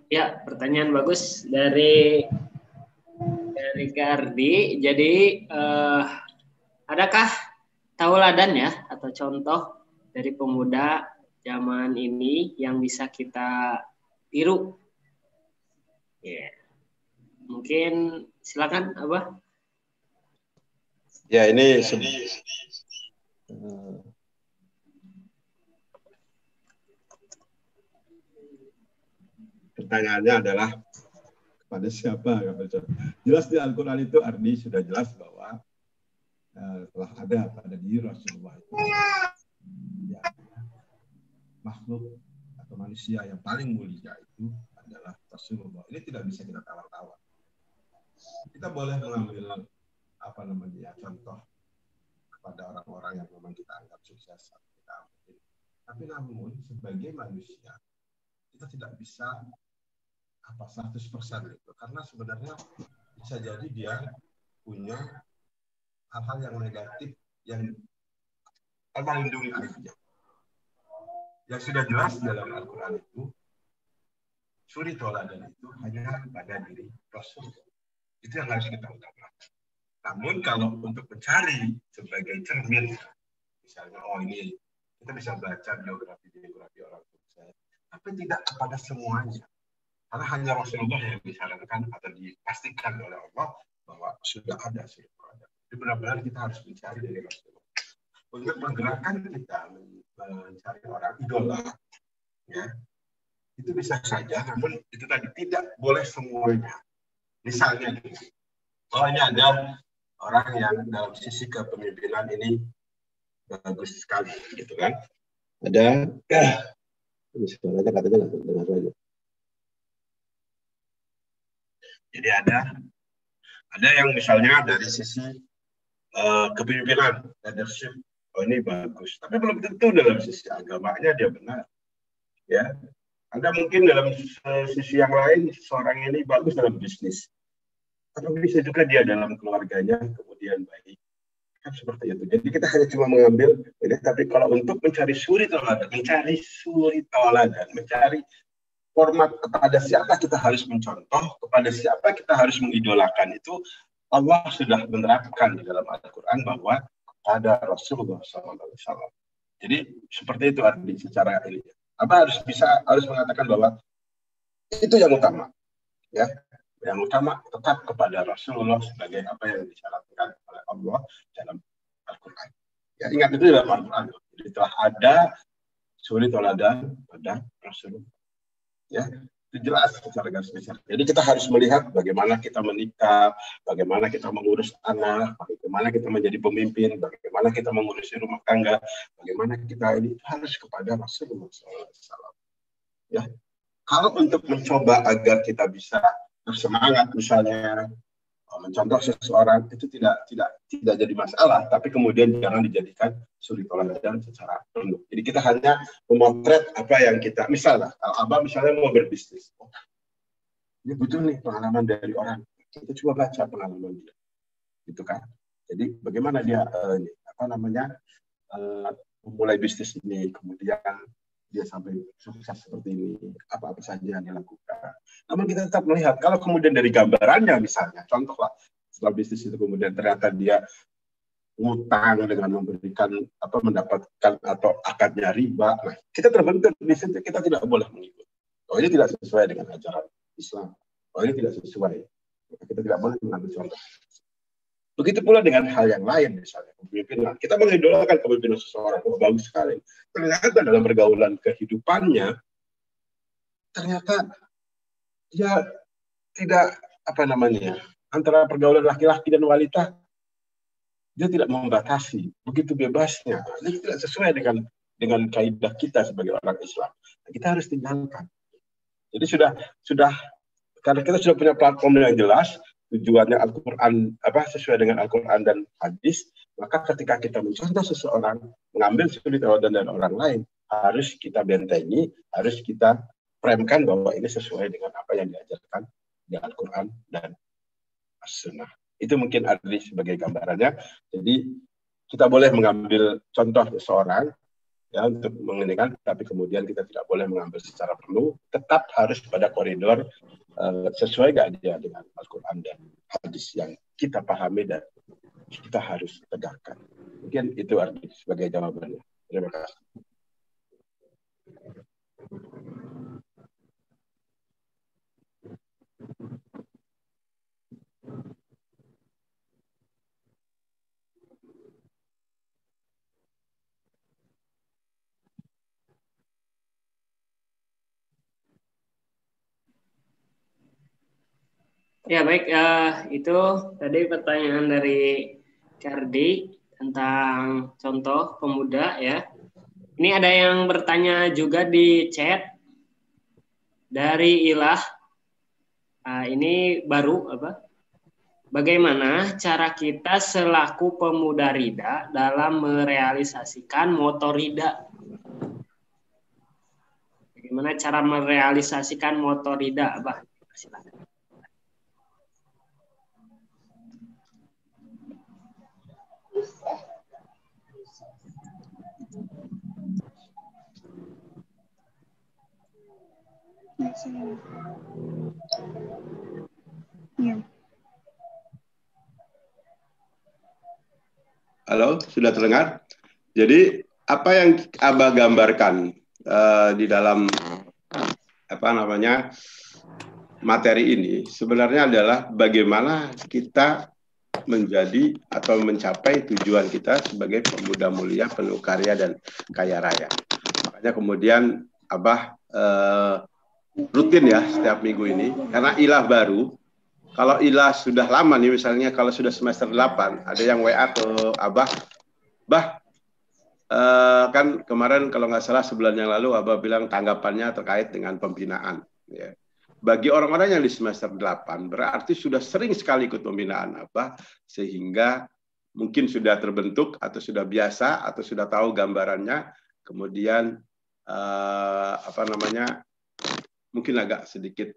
Ya, pertanyaan bagus dari Gardi. Jadi adakah tauladan ya atau contoh dari pemuda zaman ini yang bisa kita tiru? Ya, mungkin silakan Abah. Ya, ini pertanyaannya adalah kepada siapa? Jelas di Al-Quran itu Ardi sudah jelas bahwa telah ada pada diri Rasulullah itu ya, makhluk atau manusia yang paling mulia itu adalah Rasulullah. Ini tidak bisa kita tawar-tawar. Kita boleh mengambil contoh kepada orang-orang yang memang kita anggap sukses atau kita ambil. Tapi namun sebagai manusia kita tidak bisa 100% itu, karena sebenarnya bisa jadi dia punya hal-hal yang negatif yang Allah lindungi aja. Yang sudah jelas dalam Al-Quran itu suri toladan itu hanya pada diri Rasul. Itu yang harus kita utamakan. Namun kalau untuk mencari sebagai cermin, misalnya ini kita bisa baca biografi orang sukses, tapi tidak kepada semuanya. Karena hanya Rasulullah yang disarankan atau dipastikan oleh Allah bahwa sudah ada suri toladan. Jadi benar-benar kita harus mencari dari Rasulullah. Untuk menggerakkan kita mencari orang idola, ya, itu bisa saja, namun itu tadi tidak boleh semuanya. Misalnya, ini ada orang yang dalam sisi kepemimpinan ini bagus sekali, gitu kan? Ada, ini suaranya katanya nggak dengar lagi. Jadi ada yang misalnya dari sisi kepemimpinan, leadership, ini bagus, tapi belum tentu dalam sisi agamanya dia benar, ya. Anda mungkin dalam sisi yang lain seorang ini bagus dalam bisnis, atau bisa juga dia dalam keluarganya kemudian baik, kan seperti itu. Jadi kita hanya cuma mengambil ini, tapi kalau untuk mencari suri toladan, mencari format kepada siapa kita harus mencontoh, kepada siapa kita harus mengidolakan, itu Allah sudah menerapkan di dalam Al-Quran bahwa kepada Rasulullah SAW. Jadi seperti itu arti secara ini. Apa harus mengatakan bahwa itu yang utama, ya. Yang utama tetap kepada Rasulullah sebagai apa yang disyaratkan oleh Allah dalam Al-Quran. Ya, ingat itu dalam Al-Quran. Jadi telah ada suri toladan pada Rasulullah. Ya, itu jelas secara garis besar. Jadi kita harus melihat bagaimana kita menikah, bagaimana kita mengurus anak, bagaimana kita menjadi pemimpin, bagaimana kita mengurusi rumah tangga, bagaimana kita ini harus kepada Rasulullah SAW. Ya, kalau untuk mencoba agar kita bisa bersemangat, misalnya mencontoh seseorang, itu tidak jadi masalah, tapi kemudian jangan dijadikan suri toladan secara penuh. Jadi kita hanya memotret apa yang kita, misalnya kalau Abah misalnya mau berbisnis, ini butuh nih pengalaman dari orang, kita coba baca pengalaman dia, gitu kan. Jadi bagaimana dia memulai bisnis ini, kemudian dia sampai sukses seperti ini, apa-apa saja yang dilakukan. Namun kita tetap melihat, kalau kemudian dari gambarannya misalnya, contohlah, setelah bisnis itu kemudian ternyata dia ngutang dengan memberikan mendapatkan atau akadnya riba, nah kita terbentur di situ, kita tidak boleh mengikuti. Oh, ini tidak sesuai dengan ajaran Islam. Oh, ini tidak sesuai. Kita tidak boleh mengambil contoh. Begitu pula dengan hal yang lain, misalnya kepemimpinan. Kita mengidolakan kepemimpinan seseorang, bagus sekali. Ternyata dalam pergaulan kehidupannya, ternyata dia tidak antara pergaulan laki-laki dan wanita, dia tidak membatasi, begitu bebasnya. Ini tidak sesuai dengan kaidah kita sebagai orang Islam. Nah, kita harus tinggalkan. Jadi sudah karena kita sudah punya platform yang jelas, tujuannya Al-Quran, sesuai dengan Al-Quran dan hadis, maka ketika kita mencontoh seseorang, mengambil suri toladan dari orang lain, harus kita bentengi, harus kita framekan bahwa ini sesuai dengan apa yang diajarkan di Al-Quran dan As-Sunnah. Itu mungkin arti sebagai gambarannya. Jadi kita boleh mengambil contoh seseorang, ya untuk mengeningkan, tapi kemudian kita tidak boleh mengambil secara penuh, tetap harus pada koridor sesuai gak dia dengan Al-Quran dan hadis yang kita pahami dan kita harus tegakkan. Mungkin itu arti sebagai jawabannya. Terima kasih. Ya baik, itu tadi pertanyaan dari Kardi tentang contoh pemuda ya. Ini ada yang bertanya juga di chat dari Ilah. Ini baru apa? Bagaimana cara kita selaku pemuda Rida dalam merealisasikan moto Rida? Bagaimana cara merealisasikan moto Rida, Abah? Silakan. Halo, sudah terdengar? Jadi apa yang Abah gambarkan di dalam materi ini sebenarnya adalah bagaimana kita menjadi atau mencapai tujuan kita sebagai pemuda mulia, penuh karya dan kaya raya. Makanya kemudian Abah rutin ya setiap minggu ini, karena Ilah baru. Kalau Ilah sudah lama nih, misalnya kalau sudah semester 8, ada yang WA ke Abah, Bah, kan kemarin kalau nggak salah sebulan yang lalu Abah bilang tanggapannya terkait dengan pembinaan. Ya. Bagi orang-orang yang di semester 8, berarti sudah sering sekali ikut pembinaan Abah, sehingga mungkin sudah terbentuk, atau sudah biasa, atau sudah tahu gambarannya, kemudian mungkin agak sedikit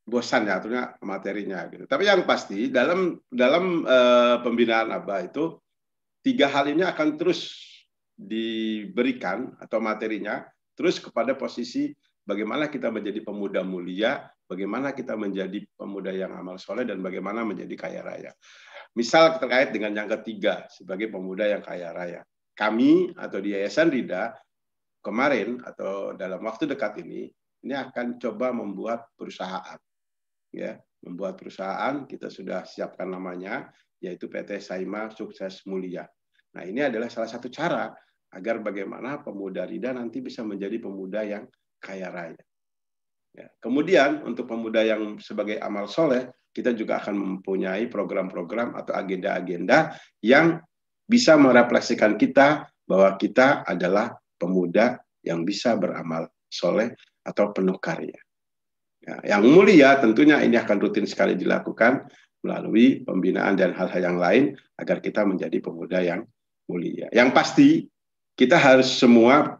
bosan ya artinya materinya gitu. Tapi yang pasti dalam pembinaan Abah itu 3 hal ini akan terus diberikan atau materinya terus kepada posisi bagaimana kita menjadi pemuda mulia, bagaimana kita menjadi pemuda yang amal soleh, dan bagaimana menjadi kaya raya. Misal terkait dengan yang ketiga sebagai pemuda yang kaya raya. Kami atau di Yayasan Rida kemarin atau dalam waktu dekat ini akan coba membuat perusahaan. Ya, membuat perusahaan, kita sudah siapkan namanya, yaitu PT Saima Sukses Mulia. Nah, ini adalah salah satu cara agar bagaimana pemuda Rida nanti bisa menjadi pemuda yang kaya raya. Ya. Kemudian untuk pemuda yang sebagai amal soleh, kita juga akan mempunyai program-program atau agenda-agenda yang bisa merefleksikan kita bahwa kita adalah pemuda yang bisa beramal soleh atau penuh karya. Yang mulia tentunya ini akan rutin sekali dilakukan melalui pembinaan dan hal-hal yang lain agar kita menjadi pemuda yang mulia. Yang pasti kita harus semua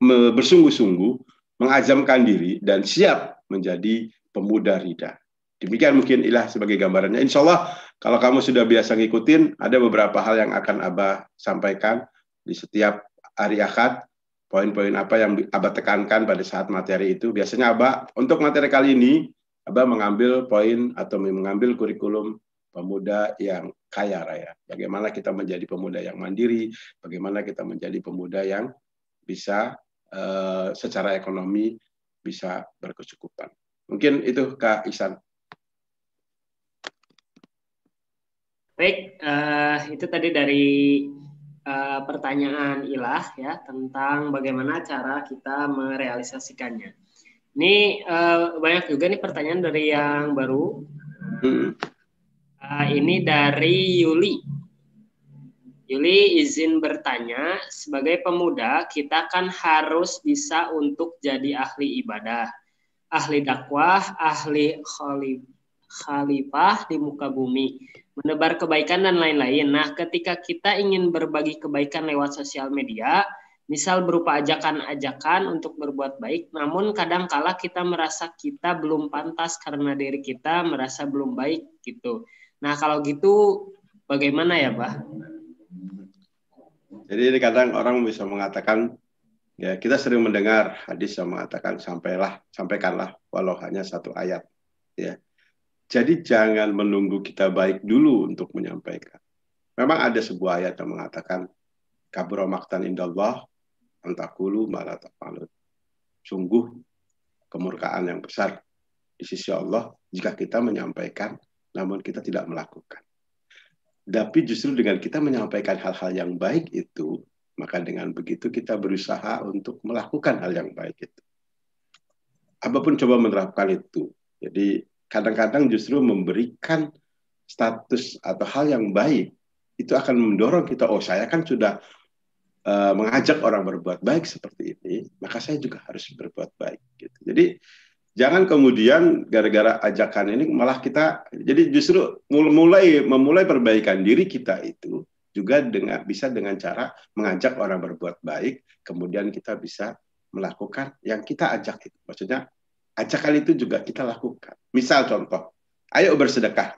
bersungguh-sungguh mengazamkan diri dan siap menjadi pemuda Rida. Demikian mungkin Ilah sebagai gambarannya. Insya Allah kalau kamu sudah biasa ngikutin, ada beberapa hal yang akan Abah sampaikan di setiap hari Ahad. Poin-poin apa yang Abah tekankan pada saat materi itu. Biasanya Abah, untuk materi kali ini, Abah mengambil poin atau mengambil kurikulum pemuda yang kaya raya. Bagaimana kita menjadi pemuda yang mandiri, bagaimana kita menjadi pemuda yang bisa secara ekonomi bisa berkecukupan. Mungkin itu Kak Ihsan. Baik, itu tadi dari pertanyaan Ilah ya tentang bagaimana cara kita merealisasikannya. Ini banyak juga nih pertanyaan dari yang baru. Ini dari Yuli. Yuli izin bertanya, sebagai pemuda kita kan harus bisa untuk jadi ahli ibadah, ahli dakwah, ahli khalifah di muka bumi, menebar kebaikan dan lain-lain. Nah, ketika kita ingin berbagi kebaikan lewat sosial media, misal berupa ajakan-ajakan untuk berbuat baik, namun kadang-kala kita merasa kita belum pantas karena diri kita merasa belum baik gitu. Nah, kalau gitu bagaimana ya, Pak? Jadi ini kadang orang bisa mengatakan, ya kita sering mendengar hadis yang mengatakan sampaikanlah walau hanya satu ayat. Ya. Jadi jangan menunggu kita baik dulu untuk menyampaikan. Memang ada sebuah ayat yang mengatakan, kabura maqtan indallah antakulu ma la taf'alun. Sungguh kemurkaan yang besar di sisi Allah jika kita menyampaikan namun kita tidak melakukan. Tapi justru dengan kita menyampaikan hal-hal yang baik itu, maka dengan begitu kita berusaha untuk melakukan hal yang baik itu. Apapun coba menerapkan itu. Jadi kadang-kadang justru memberikan status atau hal yang baik itu akan mendorong kita, oh saya kan sudah mengajak orang berbuat baik seperti ini, maka saya juga harus berbuat baik. Gitu. Jadi jangan kemudian gara-gara ajakan ini malah kita, jadi justru memulai perbaikan diri kita itu juga bisa dengan cara mengajak orang berbuat baik, kemudian kita bisa melakukan yang kita ajak itu. Maksudnya ajakan itu juga kita lakukan. Misal contoh, ayo bersedekah.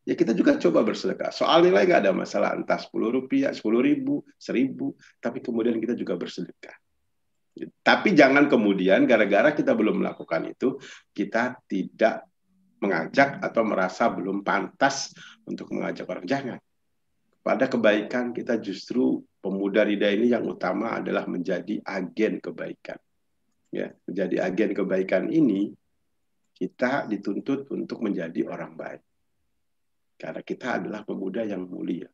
Ya kita juga coba bersedekah. Soal nilai nggak ada masalah, entah 10 rupiah, 10 ribu, 1000, tapi kemudian kita juga bersedekah. Tapi jangan kemudian gara-gara kita belum melakukan itu, kita tidak mengajak atau merasa belum pantas untuk mengajak orang. Jangan. Pada kebaikan kita justru pemuda Rida ini yang utama adalah menjadi agen kebaikan. Ya, menjadi agen kebaikan ini, kita dituntut untuk menjadi orang baik. Karena kita adalah pemuda yang mulia.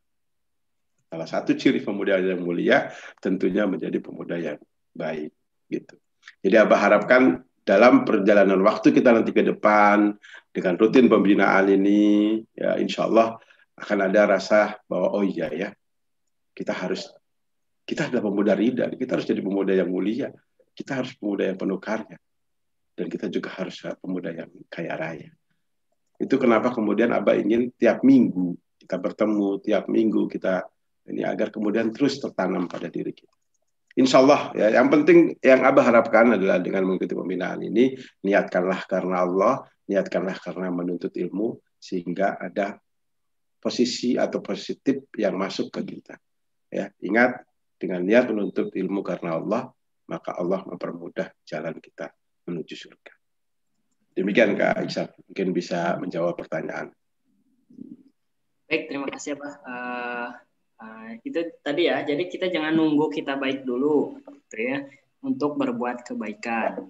Salah satu ciri pemuda yang mulia tentunya menjadi pemuda yang baik. Gitu. Jadi Abah harapkan dalam perjalanan waktu kita nanti ke depan, dengan rutin pembinaan ini, ya insya Allah akan ada rasa bahwa oh iya ya, kita adalah pemuda Rida, kita harus jadi pemuda yang mulia, kita harus pemuda yang penuh karya, dan kita juga harus pemuda yang kaya raya. Itu kenapa kemudian Abah ingin tiap minggu kita bertemu, tiap minggu kita ini agar kemudian terus tertanam pada diri kita. Insya Allah, ya, yang penting yang Abah harapkan adalah dengan mengikuti pembinaan ini, niatkanlah karena Allah, niatkanlah karena menuntut ilmu, sehingga ada posisi atau positif yang masuk ke kita. Ya, ingat, dengan niat menuntut ilmu karena Allah, maka Allah mempermudah jalan kita menuju surga. Demikian Kak Aisyah, mungkin bisa menjawab pertanyaan. Baik, terima kasih Pak. Itu tadi ya, jadi kita jangan nunggu kita baik dulu, gitu ya, untuk berbuat kebaikan.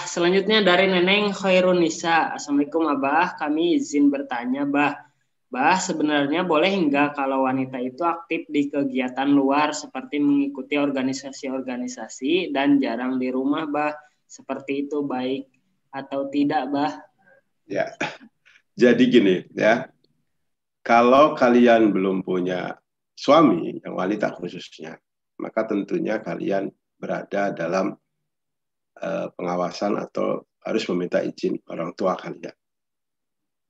Selanjutnya dari Neneng Khairunisa. Assalamualaikum Abah, kami izin bertanya Bah, sebenarnya boleh enggak kalau wanita itu aktif di kegiatan luar seperti mengikuti organisasi-organisasi dan jarang di rumah Bah? Seperti itu baik atau tidak, Bah? Ya, jadi gini ya, kalau kalian belum punya suami, yang wanita khususnya, maka tentunya kalian berada dalam pengawasan atau harus meminta izin orang tua kalian.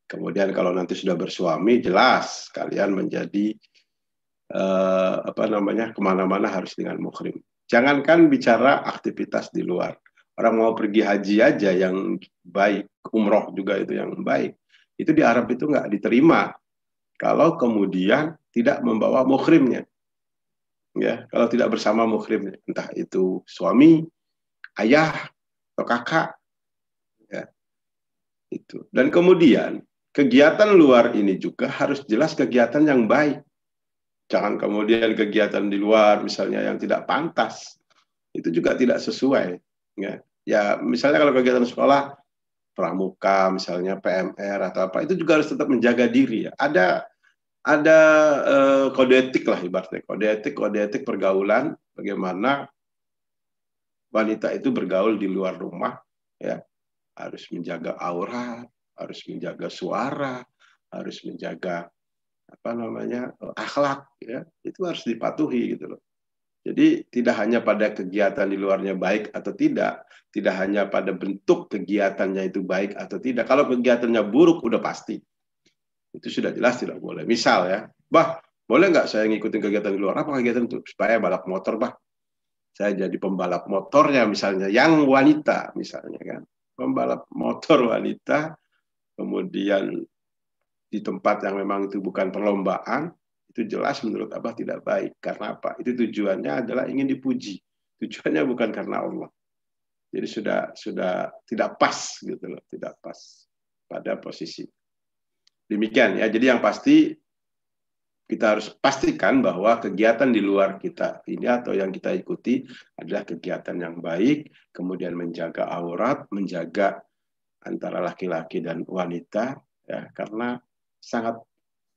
Kemudian kalau nanti sudah bersuami, jelas kalian menjadi kemana-mana harus dengan muhrim. Jangankan bicara aktivitas di luar. Orang mau pergi haji aja yang baik, umroh juga itu yang baik. Itu di Arab itu nggak diterima kalau kemudian tidak membawa muhrimnya. Ya, kalau tidak bersama muhrimnya, entah itu suami, ayah, atau kakak. Ya, itu. Dan kemudian kegiatan luar ini juga harus jelas kegiatan yang baik. Jangan kemudian kegiatan di luar misalnya yang tidak pantas. Itu juga tidak sesuai. Ya, misalnya kalau kegiatan sekolah pramuka, misalnya PMR atau apa, itu juga harus tetap menjaga diri. Ya. Ada kode etik lah ibaratnya, kode etik pergaulan, bagaimana wanita itu bergaul di luar rumah, ya harus menjaga aurat, harus menjaga suara, harus menjaga akhlak, ya itu harus dipatuhi gitu loh. Jadi tidak hanya pada kegiatan di luarnya baik atau tidak hanya pada bentuk kegiatannya itu baik atau tidak. Kalau kegiatannya buruk udah pasti. Itu sudah jelas tidak boleh. Misal ya, Bah, boleh nggak saya ngikutin kegiatan di luar? Apa kegiatan itu? Supaya balap motor, Bah. Saya jadi pembalap motornya misalnya, yang wanita misalnya kan. Pembalap motor wanita, kemudian di tempat yang memang itu bukan perlombaan, itu jelas menurut Abah tidak baik. Karena apa? Itu tujuannya adalah ingin dipuji. Tujuannya bukan karena Allah. Jadi sudah tidak pas gitu loh, tidak pas pada posisi. Demikian ya. Jadi yang pasti kita harus pastikan bahwa kegiatan di luar kita ini atau yang kita ikuti adalah kegiatan yang baik, kemudian menjaga aurat, menjaga antara laki-laki dan wanita, ya, karena sangat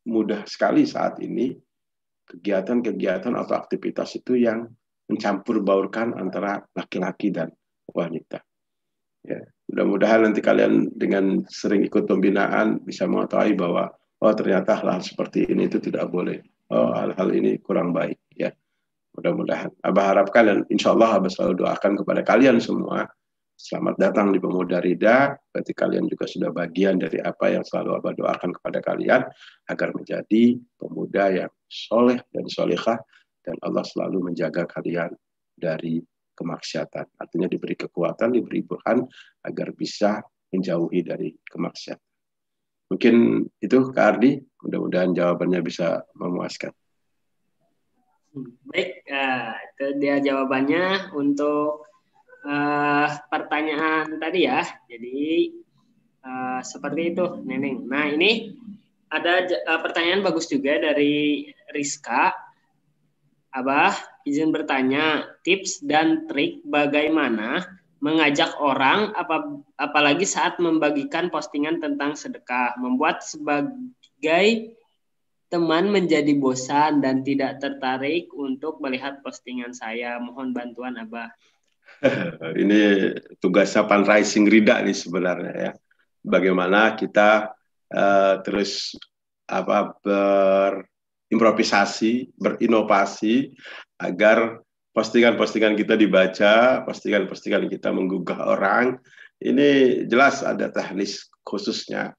mudah sekali saat ini kegiatan-kegiatan atau aktivitas itu yang mencampur baurkan antara laki-laki dan wanita. Ya, mudah-mudahan nanti kalian dengan sering ikut pembinaan bisa mengetahui bahwa oh ternyata hal-hal seperti ini itu tidak boleh. Oh hal-hal ini kurang baik. Ya, mudah-mudahan. Abah harapkan dan insya Allah Abah selalu doakan kepada kalian semua. Selamat datang di Pemuda Rida. Berarti kalian juga sudah bagian dari apa yang selalu Abah doakan kepada kalian agar menjadi pemuda yang soleh dan solehah dan Allah selalu menjaga kalian dari kemaksiatan. Artinya diberi kekuatan, diberi burhan agar bisa menjauhi dari kemaksiatan. Mungkin itu Kak Ardi, mudah-mudahan jawabannya bisa memuaskan. Baik, itu dia jawabannya untuk pertanyaan tadi ya. Jadi seperti itu, Neneng. Nah ini ada pertanyaan bagus juga dari Rizka. Abah izin bertanya, tips dan trik bagaimana mengajak orang apalagi saat membagikan postingan tentang sedekah, membuat sebagai teman menjadi bosan dan tidak tertarik untuk melihat postingan saya. Mohon bantuan Abah. Ini tugasnya fundraising Rida nih sebenarnya ya. Bagaimana kita terus berimprovisasi, berinovasi agar postingan-postingan kita dibaca, postingan-postingan kita menggugah orang. Ini jelas ada teknis khususnya.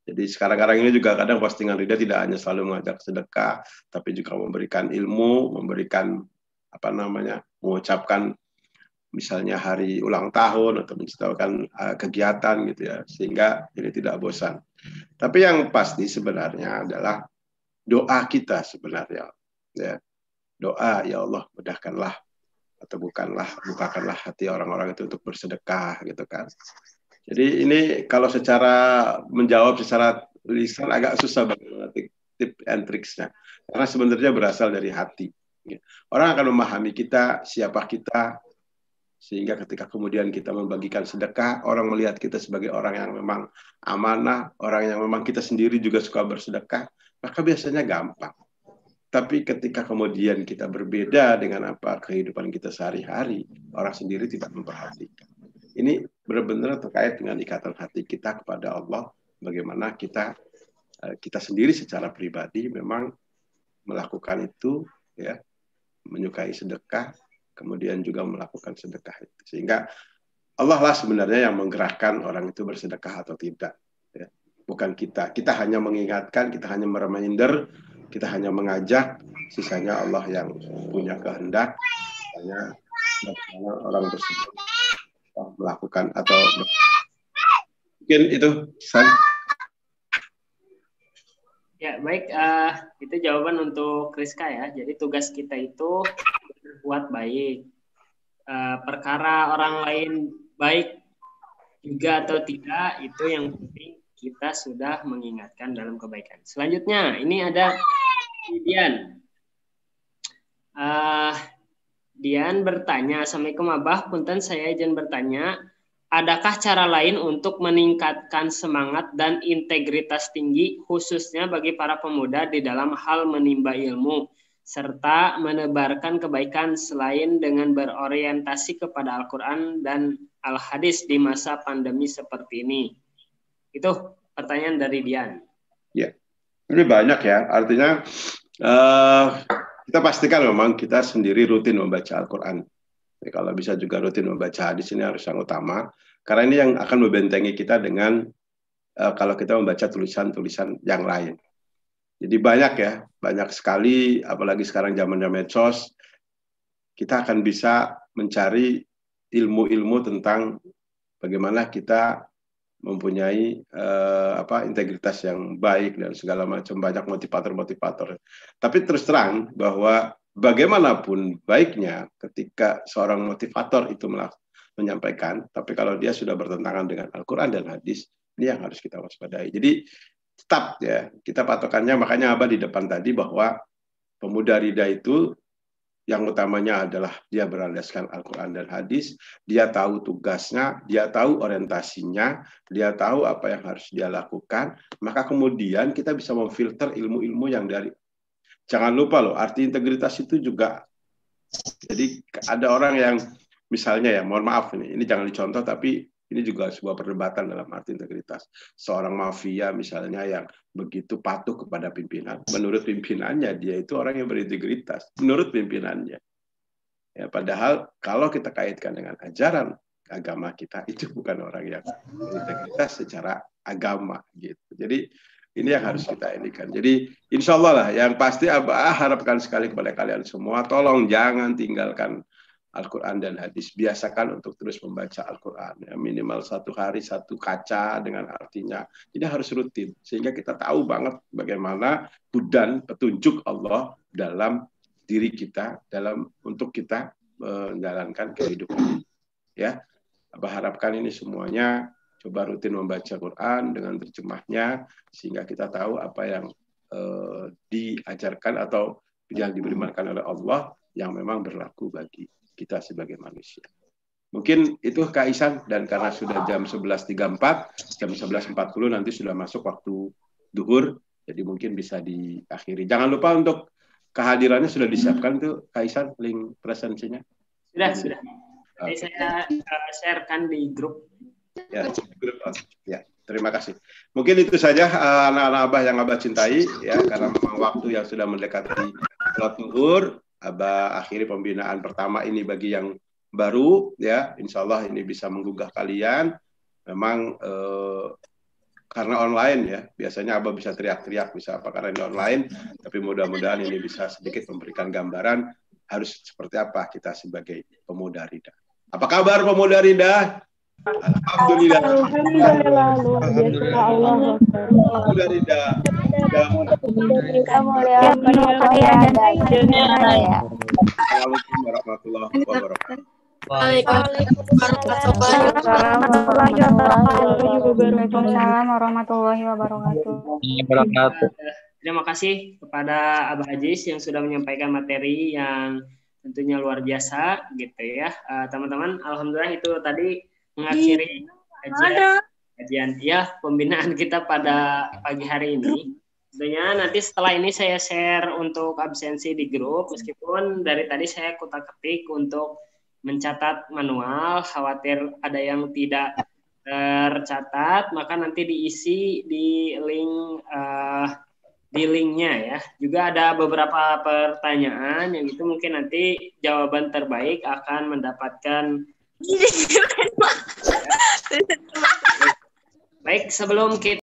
Jadi sekarang-kadang ini juga kadang postingan Rida tidak hanya selalu mengajak sedekah, tapi juga memberikan ilmu, memberikan mengucapkan misalnya hari ulang tahun atau menceritakan kegiatan gitu ya, sehingga ini tidak bosan. Tapi yang pasti sebenarnya adalah doa kita sebenarnya, ya. Doa, ya Allah mudahkanlah atau bukakanlah hati orang-orang itu untuk bersedekah gitu kan. Jadi ini kalau secara menjawab secara lisan agak susah bagaimana tip and tricksnya, karena sebenarnya berasal dari hati. Orang akan memahami kita, siapa kita, sehingga ketika kemudian kita membagikan sedekah, orang melihat kita sebagai orang yang memang amanah, orang yang memang kita sendiri juga suka bersedekah, maka biasanya gampang. Tapi ketika kemudian kita berbeda dengan apa kehidupan kita sehari-hari, orang sendiri tidak memperhatikan. Ini benar-benar terkait dengan ikatan hati kita kepada Allah, bagaimana kita sendiri secara pribadi memang melakukan itu, ya, menyukai sedekah, kemudian juga melakukan sedekah itu. Sehingga Allah lah sebenarnya yang menggerakkan orang itu bersedekah atau tidak. Ya. Bukan kita. Kita hanya mengingatkan, kita hanya mereminder, kita hanya mengajak, sisanya Allah yang punya kehendak. Hanya orang tersebut melakukan atau mungkin itu. Ya, baik. Itu jawaban untuk Rizka ya. Jadi tugas kita itu berbuat baik. Perkara orang lain baik juga atau tidak, itu yang penting kita sudah mengingatkan dalam kebaikan. Selanjutnya, ini ada Dian. Dian bertanya, Assalamualaikum Abah, punten saya izin bertanya, adakah cara lain untuk meningkatkan semangat dan integritas tinggi khususnya bagi para pemuda di dalam hal menimba ilmu serta menebarkan kebaikan selain dengan berorientasi kepada Al-Quran dan Al-Hadis di masa pandemi seperti ini? Itu pertanyaan dari Dian. Ya, ini banyak ya. Artinya kita pastikan memang kita sendiri rutin membaca Al-Quran. Jadi kalau bisa juga rutin membaca hadis, ini harus yang utama. Karena ini yang akan membentengi kita dengan kalau kita membaca tulisan-tulisan yang lain. Jadi banyak ya, banyak sekali, apalagi sekarang zamannya medsos, kita akan bisa mencari ilmu-ilmu tentang bagaimana kita mempunyai integritas yang baik dan segala macam, banyak motivator-motivator. Tapi terus terang bahwa bagaimanapun baiknya ketika seorang motivator itu menyampaikan, tapi kalau dia sudah bertentangan dengan Al-Quran dan hadis, ini yang harus kita waspadai. Jadi tetap ya, kita patokannya, makanya Abah di depan tadi bahwa pemuda Rida itu yang utamanya adalah dia berlandaskan Al-Quran dan hadis, dia tahu tugasnya, dia tahu orientasinya, dia tahu apa yang harus dia lakukan, maka kemudian kita bisa memfilter ilmu-ilmu yang dari. Jangan lupa loh, arti integritas itu juga, jadi ada orang yang misalnya ya, mohon maaf ini jangan dicontoh, tapi ini juga sebuah perdebatan dalam arti integritas. Seorang mafia misalnya yang begitu patuh kepada pimpinan, menurut pimpinannya dia itu orang yang berintegritas, menurut pimpinannya. Ya, padahal kalau kita kaitkan dengan ajaran agama kita, itu bukan orang yang berintegritas secara agama gitu. Jadi ini yang harus kita indikan. Jadi insya Allah lah, yang pasti Abah harapkan sekali kepada kalian semua, tolong jangan tinggalkan Al-Quran dan hadis. Biasakan untuk terus membaca Al-Quran. Ya, minimal 1 hari 1 kaca dengan artinya. Ini harus rutin. Sehingga kita tahu banget bagaimana hudan petunjuk Allah dalam diri kita, untuk kita menjalankan kehidupan. Ya, Abah harapkan ini semuanya coba rutin membaca Quran dengan terjemahnya, sehingga kita tahu apa yang diajarkan atau yang diberikan oleh Allah yang memang berlaku bagi kita sebagai manusia. Mungkin itu Kak Ihsan, dan karena sudah jam 11.34, jam 11.40 nanti sudah masuk waktu duhur, jadi mungkin bisa diakhiri. Jangan lupa untuk kehadirannya sudah disiapkan tuh Kak Ihsan, link presensinya. Sudah. Jadi saya sharekan di grup. Ya, terima kasih. Mungkin itu saja anak-anak Abah yang Abah cintai, ya, karena memang waktu yang sudah mendekati sholat zuhur. Abah akhiri pembinaan pertama ini bagi yang baru, ya. Insya Allah ini bisa menggugah kalian. Memang karena online ya, biasanya Abah bisa teriak-teriak, bisa apa karena ini online. Tapi mudah-mudahan ini bisa sedikit memberikan gambaran harus seperti apa kita sebagai pemuda Rida. Apa kabar pemuda Rida? Alhamdulillah. Pemuda Rida. Assalamualaikum warahmatullahi wabarakatuh. Waalaikumsalam warahmatullahi wabarakatuh. Terima kasih kepada Abah Aziz yang sudah menyampaikan materi yang tentunya luar biasa gitu ya. Teman-teman, alhamdulillah itu tadi mengakhiri kajian ya pembinaan kita pada pagi hari ini. Tentunya nanti setelah ini saya share untuk absensi di grup, meskipun dari tadi saya kutak-ketik untuk mencatat manual, khawatir ada yang tidak tercatat, maka nanti diisi di linknya ya. Juga ada beberapa pertanyaan yang itu mungkin nanti jawaban terbaik akan mendapatkan. Baik, sebelum kita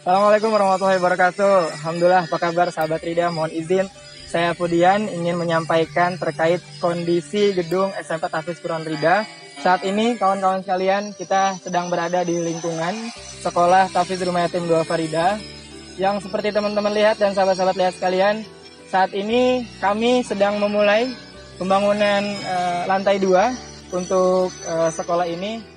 Assalamualaikum warahmatullahi wabarakatuh. Alhamdulillah, apa kabar sahabat Rida? Mohon izin, saya Fudian ingin menyampaikan terkait kondisi gedung SMP Tahfiz Quran Rida. Saat ini kawan-kawan sekalian, kita sedang berada di lingkungan Sekolah Tahfiz Rumah Yatim Duafa Rida. Yang seperti teman-teman lihat dan sahabat-sahabat lihat sekalian, saat ini kami sedang memulai pembangunan lantai 2 untuk sekolah ini.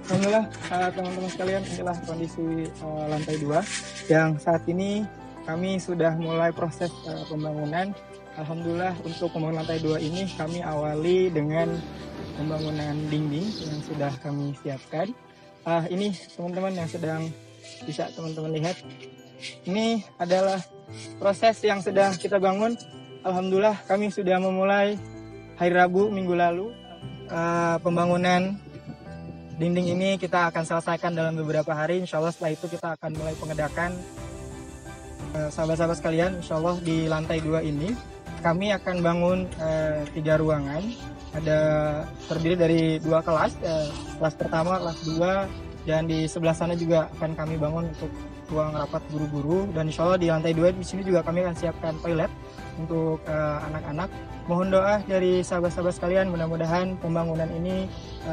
Alhamdulillah teman-teman sekalian, inilah kondisi lantai 2 yang saat ini kami sudah mulai proses pembangunan. Alhamdulillah untuk pembangunan lantai 2 ini kami awali dengan pembangunan dinding yang sudah kami siapkan. Ini teman-teman yang sedang bisa teman-teman lihat. Ini adalah proses yang sedang kita bangun. Alhamdulillah kami sudah memulai hari Rabu minggu lalu pembangunan dinding ini kita akan selesaikan dalam beberapa hari. Insya Allah setelah itu kita akan mulai pengedakan. Sahabat-sahabat sekalian, insya Allah di lantai 2 ini kami akan bangun 3 ruangan. Ada terdiri dari 2 kelas, kelas pertama, kelas 2, dan di sebelah sana juga akan kami bangun untuk ruang rapat guru-guru. Dan insya Allah di lantai 2 di sini juga kami akan siapkan toilet untuk anak-anak. Mohon doa dari sahabat-sahabat sekalian, mudah-mudahan pembangunan ini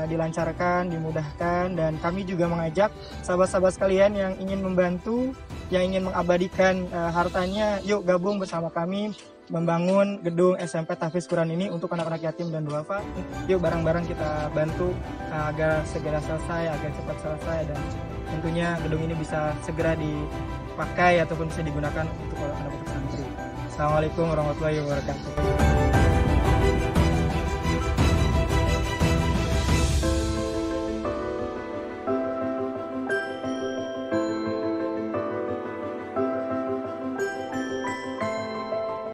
dilancarkan, dimudahkan, dan kami juga mengajak sahabat-sahabat sekalian yang ingin membantu, yang ingin mengabadikan hartanya, yuk gabung bersama kami membangun gedung SMP Tahfiz Quran ini untuk anak-anak yatim dan duafa. Yuk bareng-bareng kita bantu agar segera selesai, agar cepat selesai, dan tentunya gedung ini bisa segera dipakai ataupun bisa digunakan untuk anak-anak santri. Assalamualaikum warahmatullahi wabarakatuh.